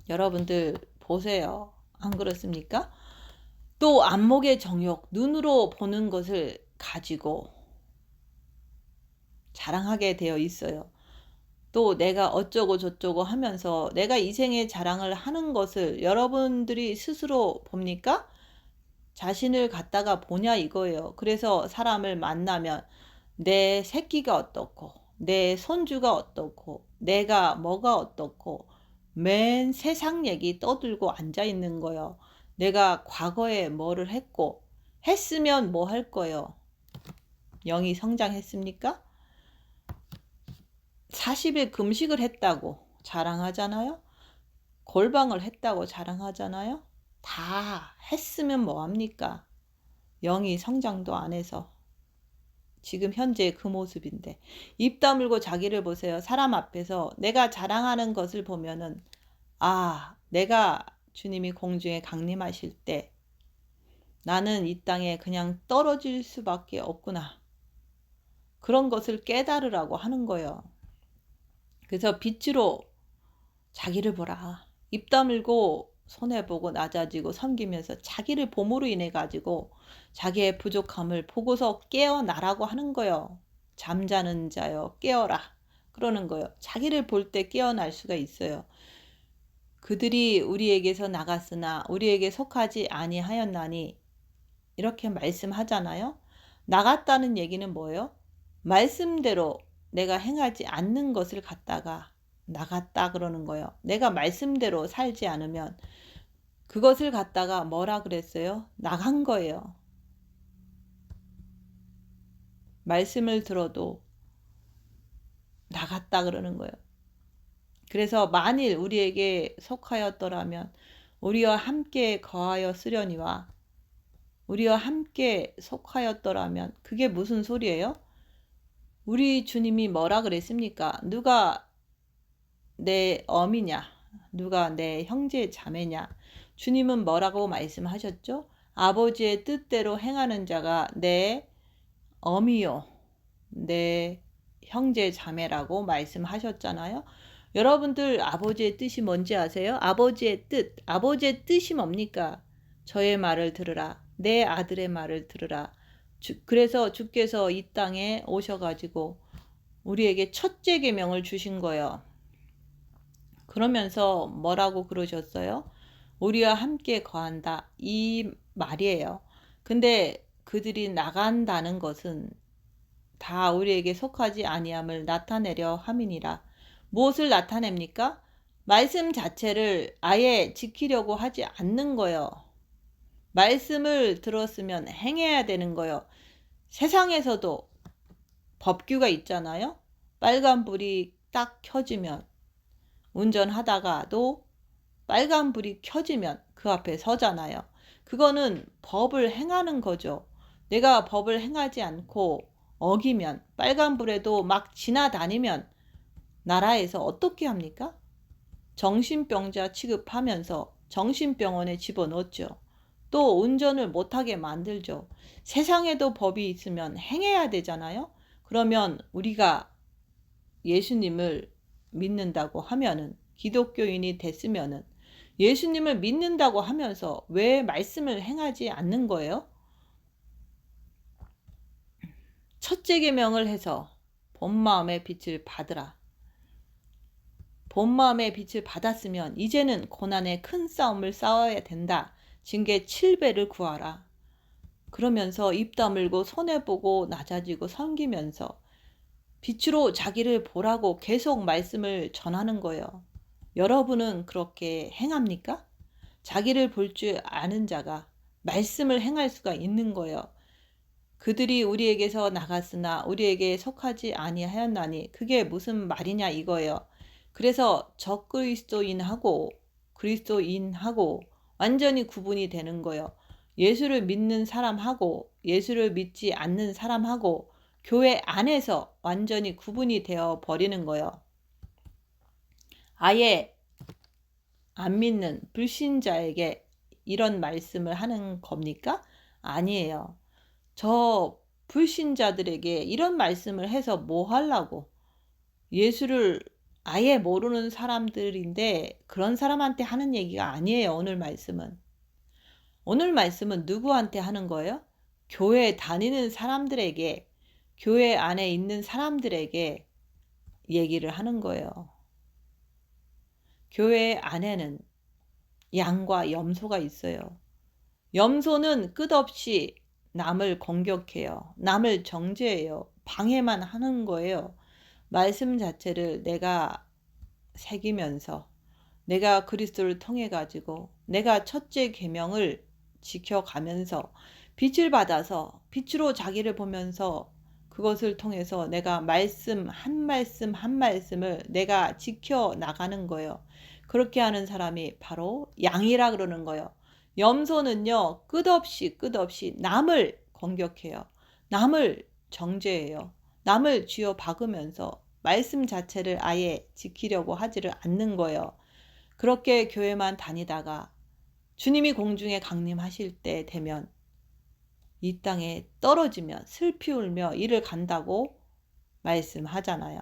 A: 여러분들 보세요. 안 그렇습니까? 또 안목의 정욕, 눈으로 보는 것을 가지고 자랑하게 되어 있어요. 또 내가 어쩌고 저쩌고 하면서 내가 이 생에 자랑을 하는 것을 여러분들이 스스로 봅니까? 자신을 갖다가 보냐 이거예요. 그래서 사람을 만나면 내 새끼가 어떻고 내 손주가 어떻고 내가 뭐가 어떻고 맨 세상 얘기 떠들고 앉아 있는 거예요. 내가 과거에 뭐를 했고 했으면 뭐 할 거예요. 영이 성장했습니까? 40일 금식을 했다고 자랑하잖아요. 골방을 했다고 자랑하잖아요. 다 했으면 뭐합니까? 영이 성장도 안 해서. 지금 현재 그 모습인데 입 다물고 자기를 보세요. 사람 앞에서 내가 자랑하는 것을 보면은 내가 주님이 공중에 강림하실 때 나는 이 땅에 그냥 떨어질 수밖에 없구나. 그런 것을 깨달으라고 하는 거예요. 그래서 빛으로 자기를 보라. 입 다물고 손해보고 낮아지고 섬기면서 자기를 봄으로 인해 가지고 자기의 부족함을 보고서 깨어나라고 하는 거예요. 잠자는 자여 깨어라 그러는 거예요. 자기를 볼 때 깨어날 수가 있어요. 그들이 우리에게서 나갔으나 우리에게 속하지 아니하였나니 이렇게 말씀하잖아요. 나갔다는 얘기는 뭐예요? 말씀대로 내가 행하지 않는 것을 갖다가 나갔다 그러는 거예요. 내가 말씀대로 살지 않으면 그것을 갖다가 뭐라 그랬어요? 나간 거예요. 말씀을 들어도 나갔다 그러는 거예요. 그래서 만일 우리에게 속하였더라면 우리와 함께 거하였으려니와 우리와 함께 속하였더라면 그게 무슨 소리예요? 우리 주님이 뭐라 그랬습니까? 누가 내 어미냐? 누가 내 형제 자매냐? 주님은 뭐라고 말씀하셨죠? 아버지의 뜻대로 행하는 자가 내 어미요, 내 형제 자매라고 말씀하셨잖아요. 여러분들 아버지의 뜻이 뭔지 아세요? 아버지의 뜻이 뭡니까? 저의 말을 들으라. 내 아들의 말을 들으라. 그래서 주께서 이 땅에 오셔가지고 우리에게 첫째 계명을 주신 거예요. 그러면서 뭐라고 그러셨어요? 우리와 함께 거한다. 이 말이에요. 근데 그들이 나간다는 것은 다 우리에게 속하지 아니함을 나타내려 함이니라. 무엇을 나타냅니까? 말씀 자체를 아예 지키려고 하지 않는 거예요. 말씀을 들었으면 행해야 되는 거예요. 세상에서도 법규가 있잖아요. 빨간불이 딱 켜지면 운전하다가도 빨간불이 켜지면 그 앞에 서잖아요. 그거는 법을 행하는 거죠. 내가 법을 행하지 않고 어기면 빨간불에도 막 지나다니면 나라에서 어떻게 합니까? 정신병자 취급하면서 정신병원에 집어넣죠. 또 운전을 못하게 만들죠. 세상에도 법이 있으면 행해야 되잖아요. 그러면 우리가 예수님을 믿는다고 하면은 기독교인이 됐으면은 예수님을 믿는다고 하면서 왜 말씀을 행하지 않는 거예요? 첫째 계명을 해서 본 마음의 빛을 받으라. 본 마음의 빛을 받았으면 이제는 고난의 큰 싸움을 싸워야 된다. 징계 7배를 구하라. 그러면서 입 다물고 손해보고 낮아지고 섬기면서 빛으로 자기를 보라고 계속 말씀을 전하는 거예요. 여러분은 그렇게 행합니까? 자기를 볼 줄 아는 자가 말씀을 행할 수가 있는 거예요. 그들이 우리에게서 나갔으나 우리에게 속하지 아니하였나니 그게 무슨 말이냐 이거예요. 그래서 적그리스도인하고 그리스도인하고 완전히 구분이 되는 거예요. 예수를 믿는 사람하고 예수를 믿지 않는 사람하고 교회 안에서 완전히 구분이 되어 버리는 거예요. 아예 안 믿는 불신자에게 이런 말씀을 하는 겁니까? 아니에요. 저 불신자들에게 이런 말씀을 해서 뭐 하려고? 예수를 아예 모르는 사람들인데 그런 사람한테 하는 얘기가 아니에요. 오늘 말씀은. 오늘 말씀은 누구한테 하는 거예요? 교회 다니는 사람들에게, 교회 안에 있는 사람들에게 얘기를 하는 거예요. 교회 안에는 양과 염소가 있어요. 염소는 끝없이 남을 공격해요. 남을 정죄해요. 방해만 하는 거예요. 말씀 자체를 내가 새기면서 내가 그리스도를 통해 가지고 내가 첫째 계명을 지켜가면서 빛을 받아서 빛으로 자기를 보면서 그것을 통해서 내가 말씀 한 말씀 한 말씀을 내가 지켜 나가는 거예요. 그렇게 하는 사람이 바로 양이라 그러는 거예요. 염소는요, 끝없이 남을 공격해요. 남을 정죄해요. 남을 쥐어 박으면서 말씀 자체를 아예 지키려고 하지를 않는 거예요. 그렇게 교회만 다니다가 주님이 공중에 강림하실 때 되면 이 땅에 떨어지면 슬피 울며 이를 간다고 말씀하잖아요.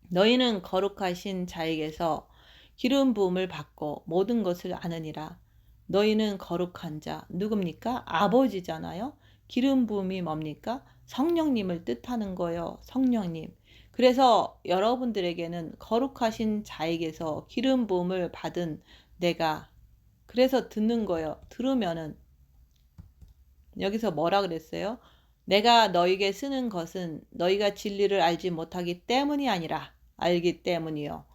A: 너희는 거룩하신 자에게서 기름 부음을 받고 모든 것을 아느니라. 너희는 거룩한 자 누굽니까? 아버지잖아요. 기름 부음이 뭡니까? 성령님을 뜻하는 거예요. 성령님. 그래서 여러분들에게는 거룩하신 자에게서 기름 부음을 받은 내가 그래서 듣는 거예요. 들으면은 여기서 뭐라 그랬어요? 내가 너에게 쓰는 것은 너희가 진리를 알지 못하기 때문이 아니라 알기 때문이요.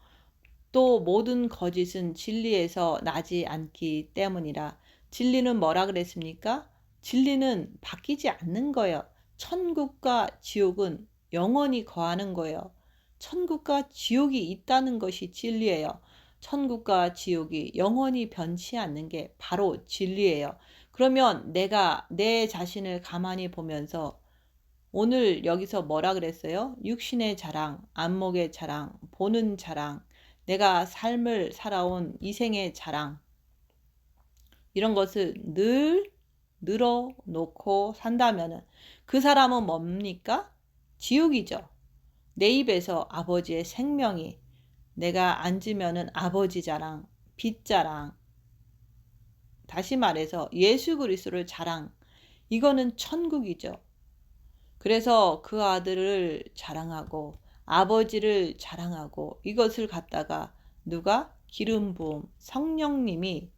A: 또 모든 거짓은 진리에서 나지 않기 때문이라. 진리는 뭐라 그랬습니까? 진리는 바뀌지 않는 거예요. 천국과 지옥은 영원히 거하는 거예요. 천국과 지옥이 있다는 것이 진리예요. 천국과 지옥이 영원히 변치 않는 게 바로 진리예요. 그러면 내가 내 자신을 가만히 보면서 오늘 여기서 뭐라 그랬어요? 육신의 자랑, 안목의 자랑, 보는 자랑, 내가 삶을 살아온 이생의 자랑, 이런 것을 늘 늘어놓고 산다면 그 사람은 뭡니까? 지옥이죠. 내 입에서 아버지의 생명이 내가 앉으면은 아버지 자랑, 빛 자랑, 다시 말해서 예수 그리스도를 자랑, 이거는 천국이죠. 그래서 그 아들을 자랑하고 아버지를 자랑하고 이것을 갖다가 누가? 기름 부음 성령님이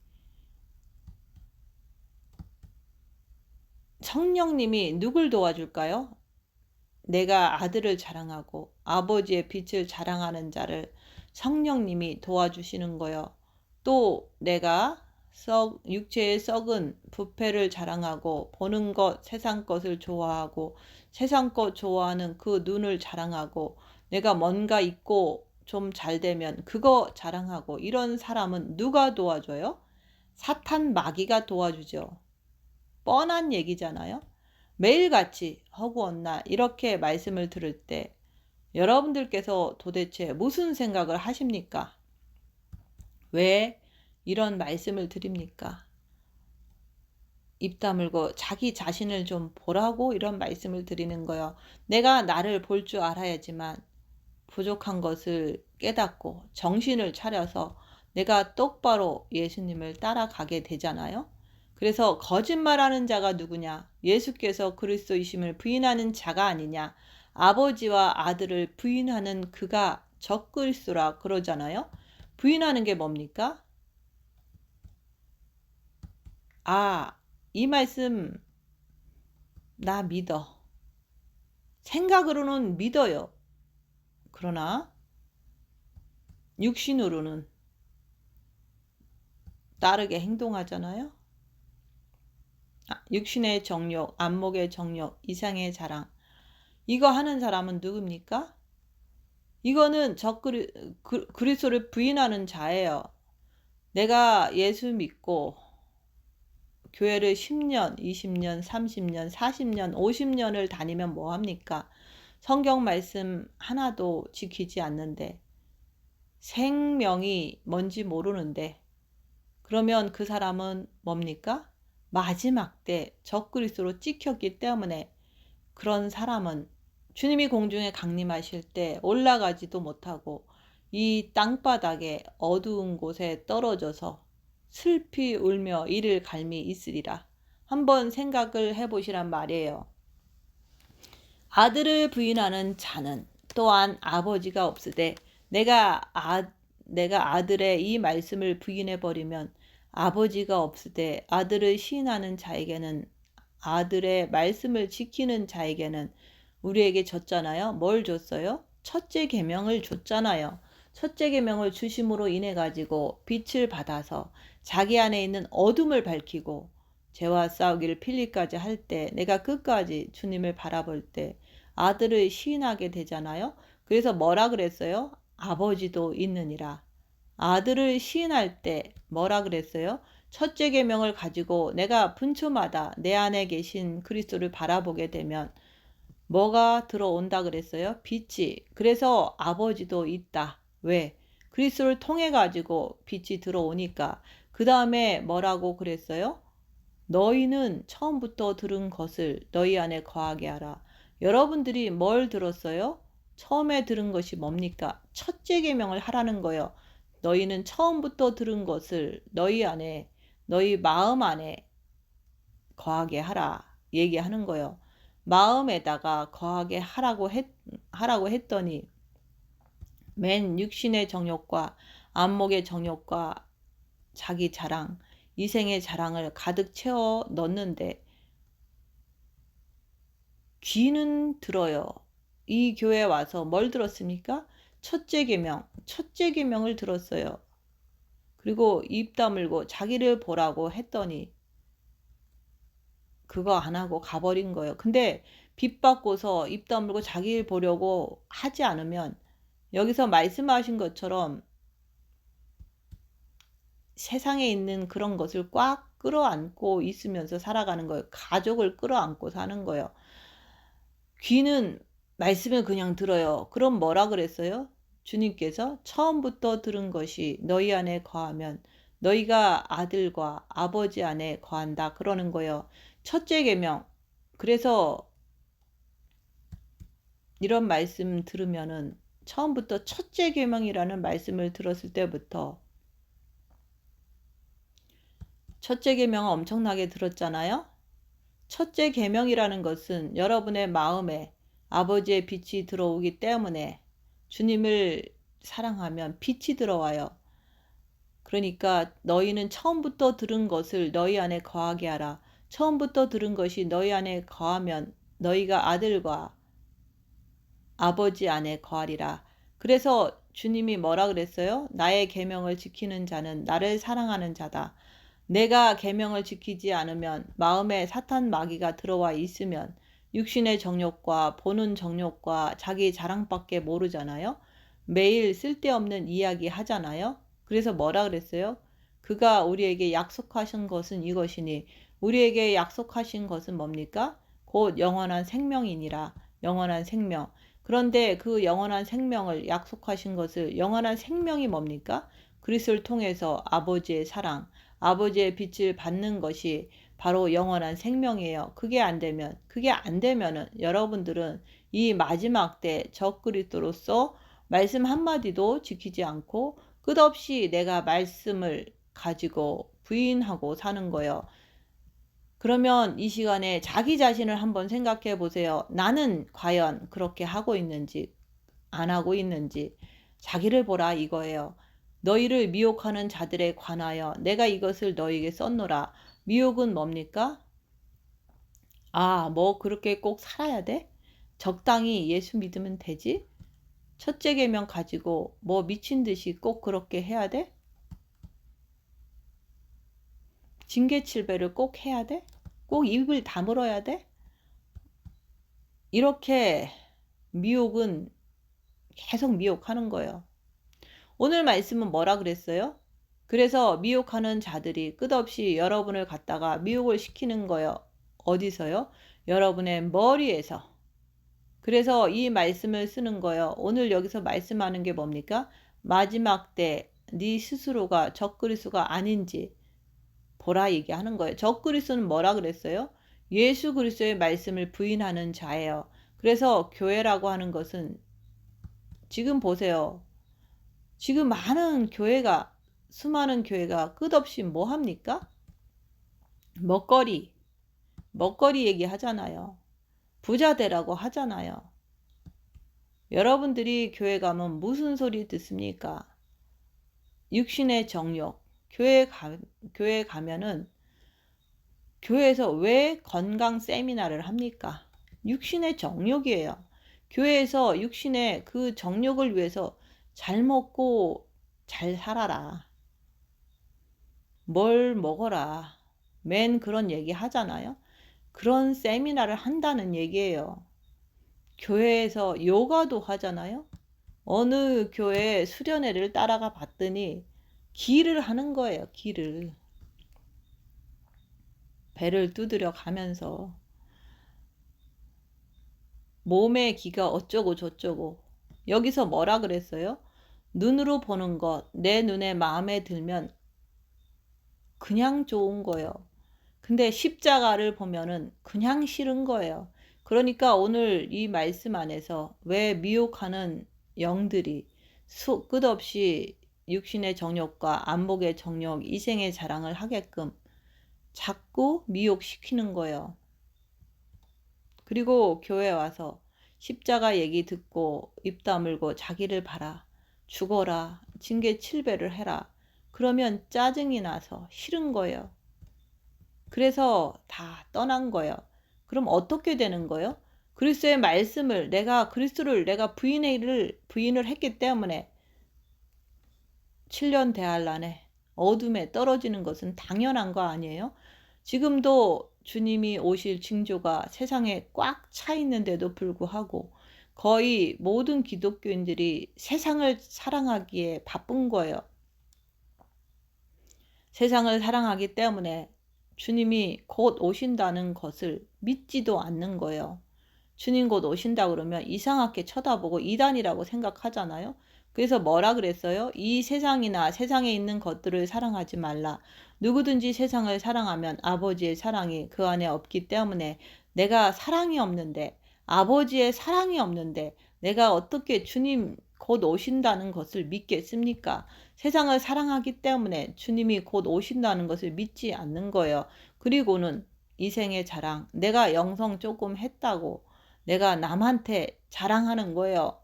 A: 누굴 도와줄까요? 내가 아들을 자랑하고 아버지의 빛을 자랑하는 자를 성령님이 도와주시는 거요. 또 내가 육체의 썩은 부패를 자랑하고 보는 것 세상 것을 좋아하고 세상 것 좋아하는 그 눈을 자랑하고 내가 뭔가 있고 좀 잘되면 그거 자랑하고 이런 사람은 누가 도와줘요? 사탄 마귀가 도와주죠. 뻔한 얘기잖아요. 매일같이 허구헌날 이렇게 말씀을 들을 때 여러분들께서 도대체 무슨 생각을 하십니까? 왜 이런 말씀을 드립니까? 입 다물고 자기 자신을 좀 보라고 이런 말씀을 드리는 거예요. 내가 나를 볼 줄 알아야지만 부족한 것을 깨닫고 정신을 차려서 내가 똑바로 예수님을 따라가게 되잖아요. 그래서 거짓말하는 자가 누구냐? 예수께서 그리스도이심을 부인하는 자가 아니냐? 아버지와 아들을 부인하는 그가 적그리스도라 그러잖아요. 부인하는 게 뭡니까? 이 말씀 나 믿어. 생각으로는 믿어요. 그러나 육신으로는 다르게 행동하잖아요. 육신의 정욕, 안목의 정욕, 이상의 자랑. 이거 하는 사람은 누굽니까? 이거는 그리스도를 부인하는 자예요. 내가 예수 믿고 교회를 10년, 20년, 30년, 40년, 50년을 다니면 뭐합니까? 성경 말씀 하나도 지키지 않는데 생명이 뭔지 모르는데 그러면 그 사람은 뭡니까? 마지막 때 적그리스도로 찍혔기 때문에 그런 사람은 주님이 공중에 강림하실 때 올라가지도 못하고 이 땅바닥에 어두운 곳에 떨어져서 슬피 울며 이를 갈미 있으리라. 한번 생각을 해보시란 말이에요. 아들을 부인하는 자는 또한 아버지가 없으되 내가 아들의 이 말씀을 부인해버리면 아버지가 없으되 아들을 시인하는 자에게는 아들의 말씀을 지키는 자에게는 우리에게 줬잖아요. 뭘 줬어요? 첫째 계명을 줬잖아요. 첫째 계명을 주심으로 인해 가지고 빛을 받아서 자기 안에 있는 어둠을 밝히고 죄와 싸우기를 필리까지 할 때 내가 끝까지 주님을 바라볼 때 아들을 시인하게 되잖아요. 그래서 뭐라 그랬어요? 아버지도 있느니라. 아들을 시인할 때 뭐라 그랬어요? 첫째 계명을 가지고 내가 분초마다 내 안에 계신 그리스도를 바라보게 되면 뭐가 들어온다 그랬어요? 빛이. 그래서 아버지도 있다. 왜? 그리스도를 통해 가지고 빛이 들어오니까. 그 다음에 뭐라고 그랬어요? 너희는 처음부터 들은 것을 너희 안에 거하게 하라. 여러분들이 뭘 들었어요? 처음에 들은 것이 뭡니까? 첫째 계명을 하라는 거예요. 너희는 처음부터 들은 것을 너희 안에, 너희 마음 안에 거하게 하라. 얘기하는 거예요. 마음에다가 거하게 하라고 했더니 맨 육신의 정욕과 안목의 정욕과 자기 자랑, 이생의 자랑을 가득 채워 넣는데 귀는 들어요. 이 교회 와서 뭘 들었습니까? 첫째 계명을 들었어요. 그리고 입 다물고 자기를 보라고 했더니 그거 안 하고 가버린 거예요. 근데 빛 받고서 입 다물고 자기를 보려고 하지 않으면 여기서 말씀하신 것처럼 세상에 있는 그런 것을 꽉 끌어안고 있으면서 살아가는 거예요. 가족을 끌어안고 사는 거예요. 귀는 말씀을 그냥 들어요. 그럼 뭐라 그랬어요? 주님께서 처음부터 들은 것이 너희 안에 거하면 너희가 아들과 아버지 안에 거한다 그러는 거예요. 첫째 계명. 그래서 이런 말씀 들으면은 처음부터 첫째 계명이라는 말씀을 들었을 때부터 첫째 계명을 엄청나게 들었잖아요. 첫째 계명이라는 것은 여러분의 마음에 아버지의 빛이 들어오기 때문에 주님을 사랑하면 빛이 들어와요. 그러니까 너희는 처음부터 들은 것을 너희 안에 거하게 하라. 처음부터 들은 것이 너희 안에 거하면 너희가 아들과 아버지 안에 거하리라. 그래서 주님이 뭐라 그랬어요? 나의 계명을 지키는 자는 나를 사랑하는 자다. 내가 계명을 지키지 않으면 마음에 사탄 마귀가 들어와 있으면 육신의 정욕과 보는 정욕과 자기 자랑밖에 모르잖아요. 매일 쓸데없는 이야기 하잖아요. 그래서 뭐라 그랬어요? 그가 우리에게 약속하신 것은 이것이니 우리에게 약속하신 것은 뭡니까? 곧 영원한 생명이니라. 영원한 생명. 그런데 그 영원한 생명을 약속하신 것을 영원한 생명이 뭡니까? 그리스도를 통해서 아버지의 사랑, 아버지의 빛을 받는 것이 바로 영원한 생명이에요. 그게 안 되면은 여러분들은 이 마지막 때 적그리스도로서 말씀 한마디도 지키지 않고 끝없이 내가 말씀을 가지고 부인하고 사는 거예요. 그러면 이 시간에 자기 자신을 한번 생각해 보세요. 나는 과연 그렇게 하고 있는지 안 하고 있는지 자기를 보라 이거예요. 너희를 미혹하는 자들에 관하여 내가 이것을 너희에게 썼노라. 미혹은 뭡니까? 뭐 그렇게 꼭 살아야 돼? 적당히 예수 믿으면 되지? 첫째 계명 가지고 뭐 미친 듯이 꼭 그렇게 해야 돼? 징계칠배를 꼭 해야 돼? 꼭 입을 다물어야 돼? 이렇게 미혹은 계속 미혹하는 거예요. 오늘 말씀은 뭐라 그랬어요? 그래서 미혹하는 자들이 끝없이 여러분을 갖다가 미혹을 시키는 거예요. 어디서요? 여러분의 머리에서. 그래서 이 말씀을 쓰는 거예요. 오늘 여기서 말씀하는 게 뭡니까? 마지막 때 네 스스로가 적그리스도가 아닌지 보라 얘기하는 거예요. 적그리스도는 뭐라 그랬어요? 예수 그리스도의 말씀을 부인하는 자예요. 그래서 교회라고 하는 것은 지금 보세요. 지금 수많은 교회가 끝없이 뭐 합니까? 먹거리 얘기 하잖아요. 부자 되라고 하잖아요. 여러분들이 교회 가면 무슨 소리 듣습니까? 육신의 정욕. 교회 가면은 교회에서 왜 건강 세미나를 합니까? 육신의 정욕이에요. 교회에서 육신의 그 정욕을 위해서 잘 먹고 잘 살아라. 뭘 먹어라. 맨 그런 얘기 하잖아요. 그런 세미나를 한다는 얘기예요. 교회에서 요가도 하잖아요. 어느 교회 수련회를 따라가 봤더니 기를 하는 거예요. 기를. 배를 두드려 가면서 몸의 기가 어쩌고 저쩌고. 여기서 뭐라 그랬어요? 눈으로 보는 것, 내 눈에 마음에 들면 그냥 좋은 거예요. 근데 십자가를 보면은 그냥 싫은 거예요. 그러니까 오늘 이 말씀 안에서 왜 미혹하는 영들이 끝없이 육신의 정욕과 안목의 정욕, 이생의 자랑을 하게끔 자꾸 미혹시키는 거예요. 그리고 교회 와서 십자가 얘기 듣고 입 다물고 자기를 봐라, 죽어라, 징계 7배를 해라. 그러면 짜증이 나서 싫은 거예요. 그래서 다 떠난 거예요. 그럼 어떻게 되는 거예요? 그리스도의 말씀을 그리스도를 내가 부인을 했기 때문에 7년 대환란에 어둠에 떨어지는 것은 당연한 거 아니에요? 지금도 주님이 오실 징조가 세상에 꽉 차 있는데도 불구하고 거의 모든 기독교인들이 세상을 사랑하기에 바쁜 거예요. 세상을 사랑하기 때문에 주님이 곧 오신다는 것을 믿지도 않는 거예요. 주님 곧 오신다 그러면 이상하게 쳐다보고 이단이라고 생각하잖아요. 그래서 뭐라 그랬어요? 이 세상이나 세상에 있는 것들을 사랑하지 말라. 누구든지 세상을 사랑하면 아버지의 사랑이 그 안에 없기 때문에 내가 사랑이 없는데, 아버지의 사랑이 없는데 내가 어떻게 주님 곧 오신다는 것을 믿겠습니까? 세상을 사랑하기 때문에 주님이 곧 오신다는 것을 믿지 않는 거예요. 그리고는 이생의 자랑, 내가 영성 조금 했다고 내가 남한테 자랑하는 거예요.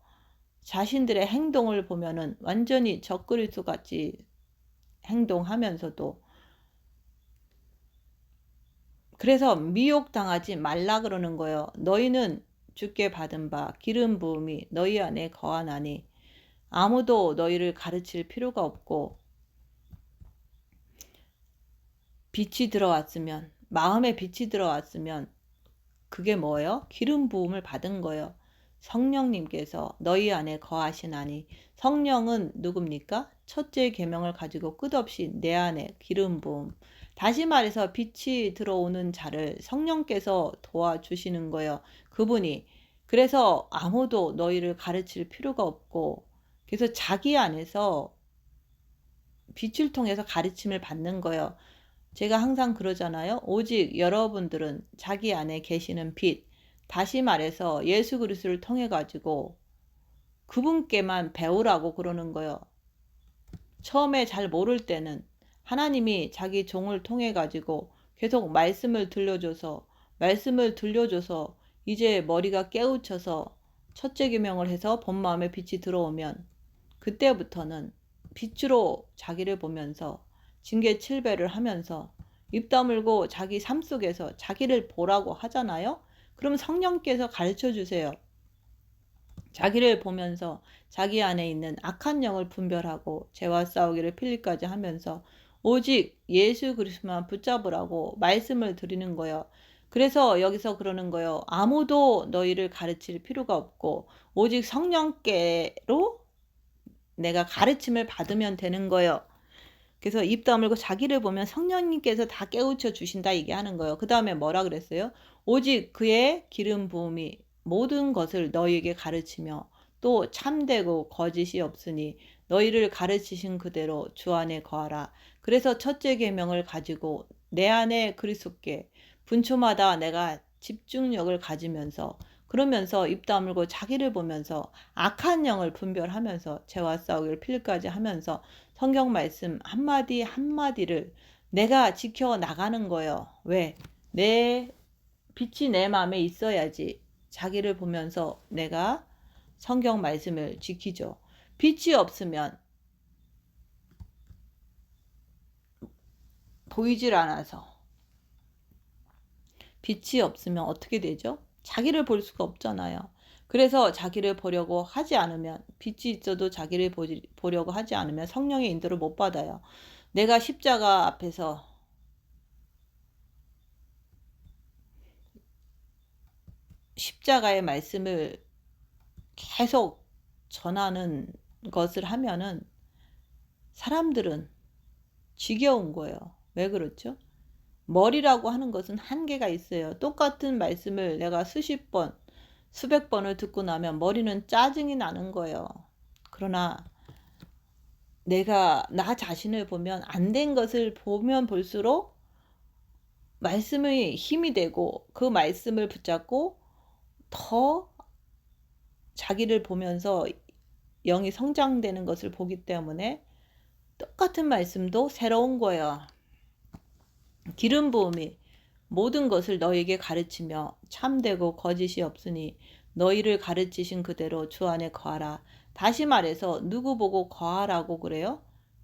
A: 자신들의 행동을 보면은 완전히 적그리스도 같이 행동하면서도. 그래서 미혹당하지 말라 그러는 거예요. 너희는 주께 받은 바 기름 부음이 너희 안에 거하나니 아무도 너희를 가르칠 필요가 없고, 빛이 들어왔으면, 마음에 빛이 들어왔으면 그게 뭐예요? 기름 부음을 받은 거예요. 성령님께서 너희 안에 거하시나니. 성령은 누굽니까? 첫째 계명을 가지고 끝없이 내 안에 기름 부음. 다시 말해서 빛이 들어오는 자를 성령께서 도와주시는 거예요. 그분이. 그래서 아무도 너희를 가르칠 필요가 없고, 그래서 자기 안에서 빛을 통해서 가르침을 받는 거예요. 제가 항상 그러잖아요. 오직 여러분들은 자기 안에 계시는 빛, 다시 말해서 예수 그리스도를 통해 가지고 그분께만 배우라고 그러는 거예요. 처음에 잘 모를 때는 하나님이 자기 종을 통해 가지고 계속 말씀을 들려줘서 이제 머리가 깨우쳐서 첫째 계명을 해서 본 마음에 빛이 들어오면 그때부터는 빛으로 자기를 보면서 징계 7배를 하면서 입 다물고 자기 삶 속에서 자기를 보라고 하잖아요. 그럼 성령께서 가르쳐 주세요. 자기를 보면서 자기 안에 있는 악한 영을 분별하고 죄와 싸우기를 필리까지 하면서 오직 예수 그리스도만 붙잡으라고 말씀을 드리는 거예요. 그래서 여기서 그러는 거예요. 아무도 너희를 가르칠 필요가 없고 오직 성령께로 내가 가르침을 받으면 되는 거예요. 그래서 입 다물고 자기를 보면 성령님께서 다 깨우쳐 주신다 얘기하는 거예요. 그 다음에 뭐라 그랬어요? 오직 그의 기름 부음이 모든 것을 너희에게 가르치며 또 참되고 거짓이 없으니 너희를 가르치신 그대로 주 안에 거하라. 그래서 첫째 계명을 가지고 내 안에 그리스도께 분초마다 내가 집중력을 가지면서 그러면서 입 다물고 자기를 보면서 악한 영을 분별하면서 죄와 싸우기를 필까지 하면서 성경 말씀 한마디 한마디를 내가 지켜 나가는 거예요. 왜? 내 빛이 내 마음에 있어야지 자기를 보면서 내가 성경 말씀을 지키죠. 빛이 없으면 보이질 않아서 빛이 없으면 어떻게 되죠? 자기를 볼 수가 없잖아요. 그래서 자기를 보려고 하지 않으면 빛이 있어도 자기를 보려고 하지 않으면 성령의 인도를 못 받아요. 내가 십자가 앞에서 십자가의 말씀을 계속 전하는 것을 하면은 사람들은 지겨운 거예요. 왜 그렇죠? 머리라고 하는 것은 한계가 있어요. 똑같은 말씀을 내가 수십 번, 수백 번을 듣고 나면 머리는 짜증이 나는 거예요. 그러나 내가 나 자신을 보면 안 된 것을 보면 볼수록 말씀의 힘이 되고 그 말씀을 붙잡고 더 자기를 보면서 영이 성장되는 것을 보기 때문에 똑같은 말씀도 새로운 거예요. 기름 부음이 모든 것을 너에게 가르치며 참되고 거짓이 없으니 너희를 가르치신 그대로 주 안에 거하라. 다시 말해서 누구 보고 거하라고 그래요?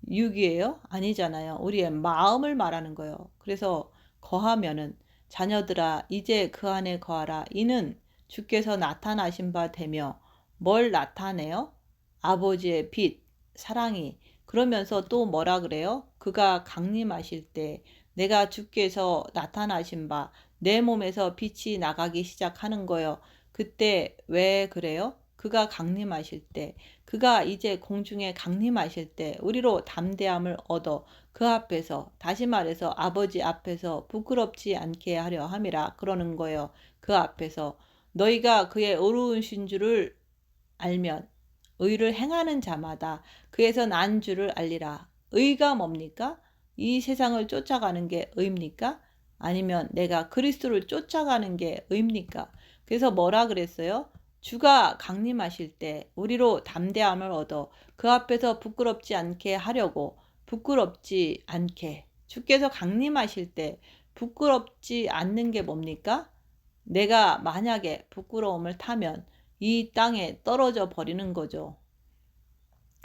A: 육이에요? 아니잖아요. 우리의 마음을 말하는 거예요. 그래서 거하면은 자녀들아 이제 그 안에 거하라. 이는 주께서 나타나신 바 되며 뭘 나타내요? 아버지의 빛, 사랑이. 그러면서 또 뭐라 그래요? 그가 강림하실 때 내가 주께서 나타나신 바 내 몸에서 빛이 나가기 시작하는 거예요. 그때 왜 그래요? 그가 강림하실 때, 그가 이제 공중에 강림하실 때 우리로 담대함을 얻어 그 앞에서, 다시 말해서 아버지 앞에서 부끄럽지 않게 하려 함이라 그러는 거예요. 그 앞에서 너희가 그의 어루우신 줄을 알면 의를 행하는 자마다 그에서 난 줄을 알리라. 의가 뭡니까? 이 세상을 쫓아가는 게 의입니까? 아니면 내가 그리스도를 쫓아가는 게 의입니까? 그래서 뭐라 그랬어요? 주가 강림하실 때 우리로 담대함을 얻어 그 앞에서 부끄럽지 않게 하려고, 부끄럽지 않게 주께서 강림하실 때 부끄럽지 않는 게 뭡니까? 내가 만약에 부끄러움을 타면 이 땅에 떨어져 버리는 거죠.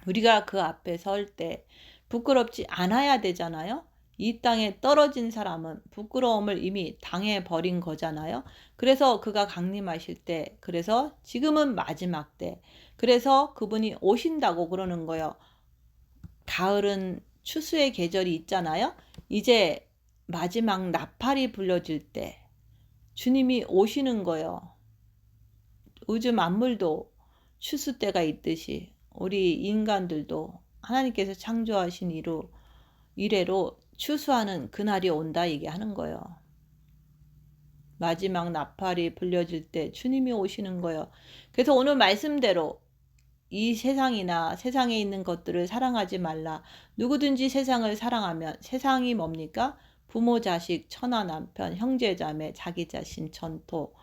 A: 우리가 그 앞에 설 때 부끄럽지 않아야 되잖아요. 이 땅에 떨어진 사람은 부끄러움을 이미 당해 버린 거잖아요. 그래서 그가 강림하실 때, 그래서 지금은 마지막 때, 그래서 그분이 오신다고 그러는 거예요. 가을은 추수의 계절이 있잖아요. 이제 마지막 나팔이 불려질 때 주님이 오시는 거예요. 우주 만물도 추수 때가 있듯이 우리 인간들도 하나님께서 창조하신 이래로 추수하는 그날이 온다 얘기하는 거예요. 마지막 나팔이 불려질 때 주님이 오시는 거예요. 그래서 오늘 말씀대로 이 세상이나 세상에 있는 것들을 사랑하지 말라. 누구든지 세상을 사랑하면, 세상이 뭡니까? 부모, 자식, 처나, 남편, 형제, 자매, 자기 자신, 전토,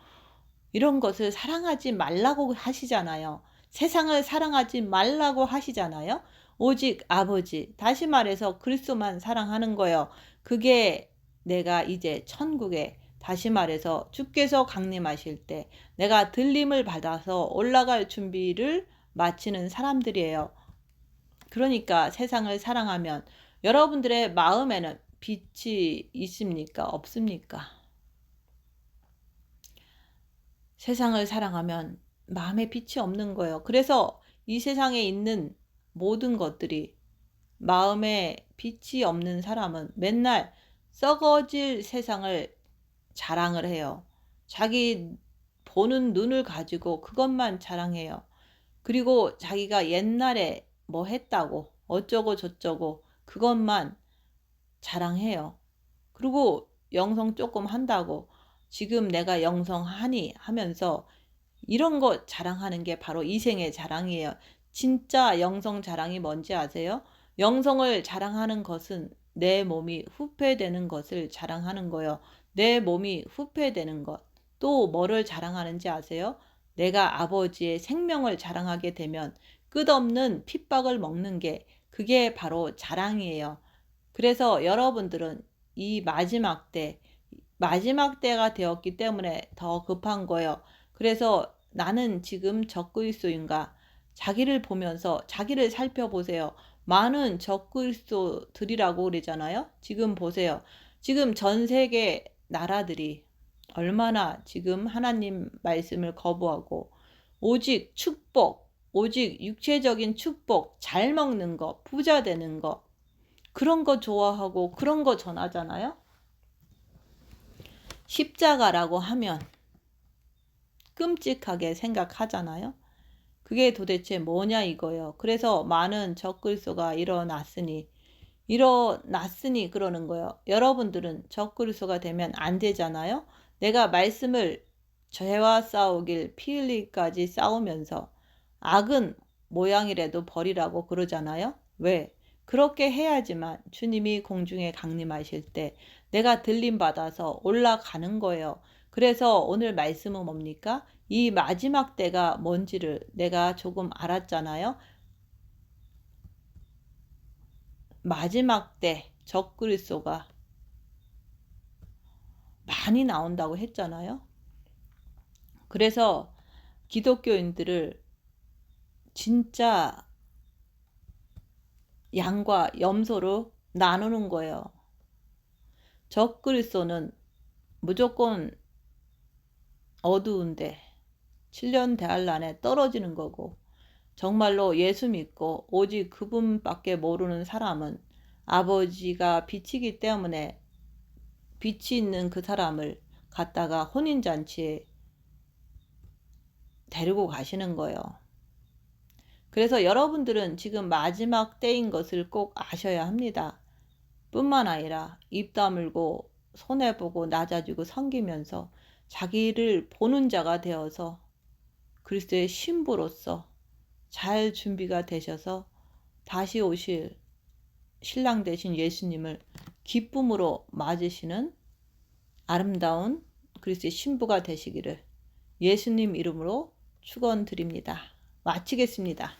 A: 이런 것을 사랑하지 말라고 하시잖아요. 세상을 사랑하지 말라고 하시잖아요. 오직 아버지, 다시 말해서 그리스도만 사랑하는 거예요. 그게 내가 이제 천국에, 다시 말해서 주께서 강림하실 때 내가 들림을 받아서 올라갈 준비를 마치는 사람들이에요. 그러니까 세상을 사랑하면 여러분들의 마음에는 빛이 있습니까? 없습니까? 세상을 사랑하면 마음에 빛이 없는 거예요. 그래서 이 세상에 있는 모든 것들이, 마음에 빛이 없는 사람은 맨날 썩어질 세상을 자랑을 해요. 자기 보는 눈을 가지고 그것만 자랑해요. 그리고 자기가 옛날에 뭐 했다고 어쩌고 저쩌고 그것만 자랑해요. 그리고 영성 조금 한다고 지금 내가 영성하니 하면서 이런 거 자랑하는 게 바로 이생의 자랑이에요. 진짜 영성 자랑이 뭔지 아세요? 영성을 자랑하는 것은 내 몸이 후패되는 것을 자랑하는 거예요. 내 몸이 후패되는 것. 또 뭐를 자랑하는지 아세요? 내가 아버지의 생명을 자랑하게 되면 끝없는 핍박을 먹는 게 그게 바로 자랑이에요. 그래서 여러분들은 이 마지막 때가 되었기 때문에 더 급한 거예요. 그래서 나는 지금 적그리스도인가? 자기를 보면서 자기를 살펴보세요. 많은 적그리스도들이라고 그러잖아요. 지금 보세요. 지금 전 세계 나라들이 얼마나 지금 하나님 말씀을 거부하고 오직 축복, 오직 육체적인 축복, 잘 먹는 거, 부자 되는 거, 그런 거 좋아하고 그런 거 전하잖아요. 십자가라고 하면 끔찍하게 생각하잖아요. 그게 도대체 뭐냐 이거예요. 그래서 많은 적그리스도가 일어났으니 그러는 거예요. 여러분들은 적그리스도가 되면 안 되잖아요. 내가 말씀을 죄와 싸우길 피 흘리기까지 싸우면서 악은 모양이라도 버리라고 그러잖아요. 왜? 그렇게 해야지만 주님이 공중에 강림하실 때 내가 들림받아서 올라가는 거예요. 그래서 오늘 말씀은 뭡니까? 이 마지막 때가 뭔지를 내가 조금 알았잖아요. 마지막 때 적그리스도가 많이 나온다고 했잖아요. 그래서 기독교인들을 진짜 양과 염소로 나누는 거예요. 적그리스도는 무조건 어두운데 7년 대환란에 떨어지는 거고, 정말로 예수 믿고 오직 그분밖에 모르는 사람은 아버지가 빛이기 때문에 빛이 있는 그 사람을 갖다가 혼인잔치에 데리고 가시는 거예요. 그래서 여러분들은 지금 마지막 때인 것을 꼭 아셔야 합니다. 뿐만 아니라 입 다물고 손해보고 낮아지고 섬기면서 자기를 보는 자가 되어서 그리스도의 신부로서 잘 준비가 되셔서 다시 오실 신랑 되신 예수님을 기쁨으로 맞으시는 아름다운 그리스도의 신부가 되시기를 예수님 이름으로 축원드립니다. 마치겠습니다.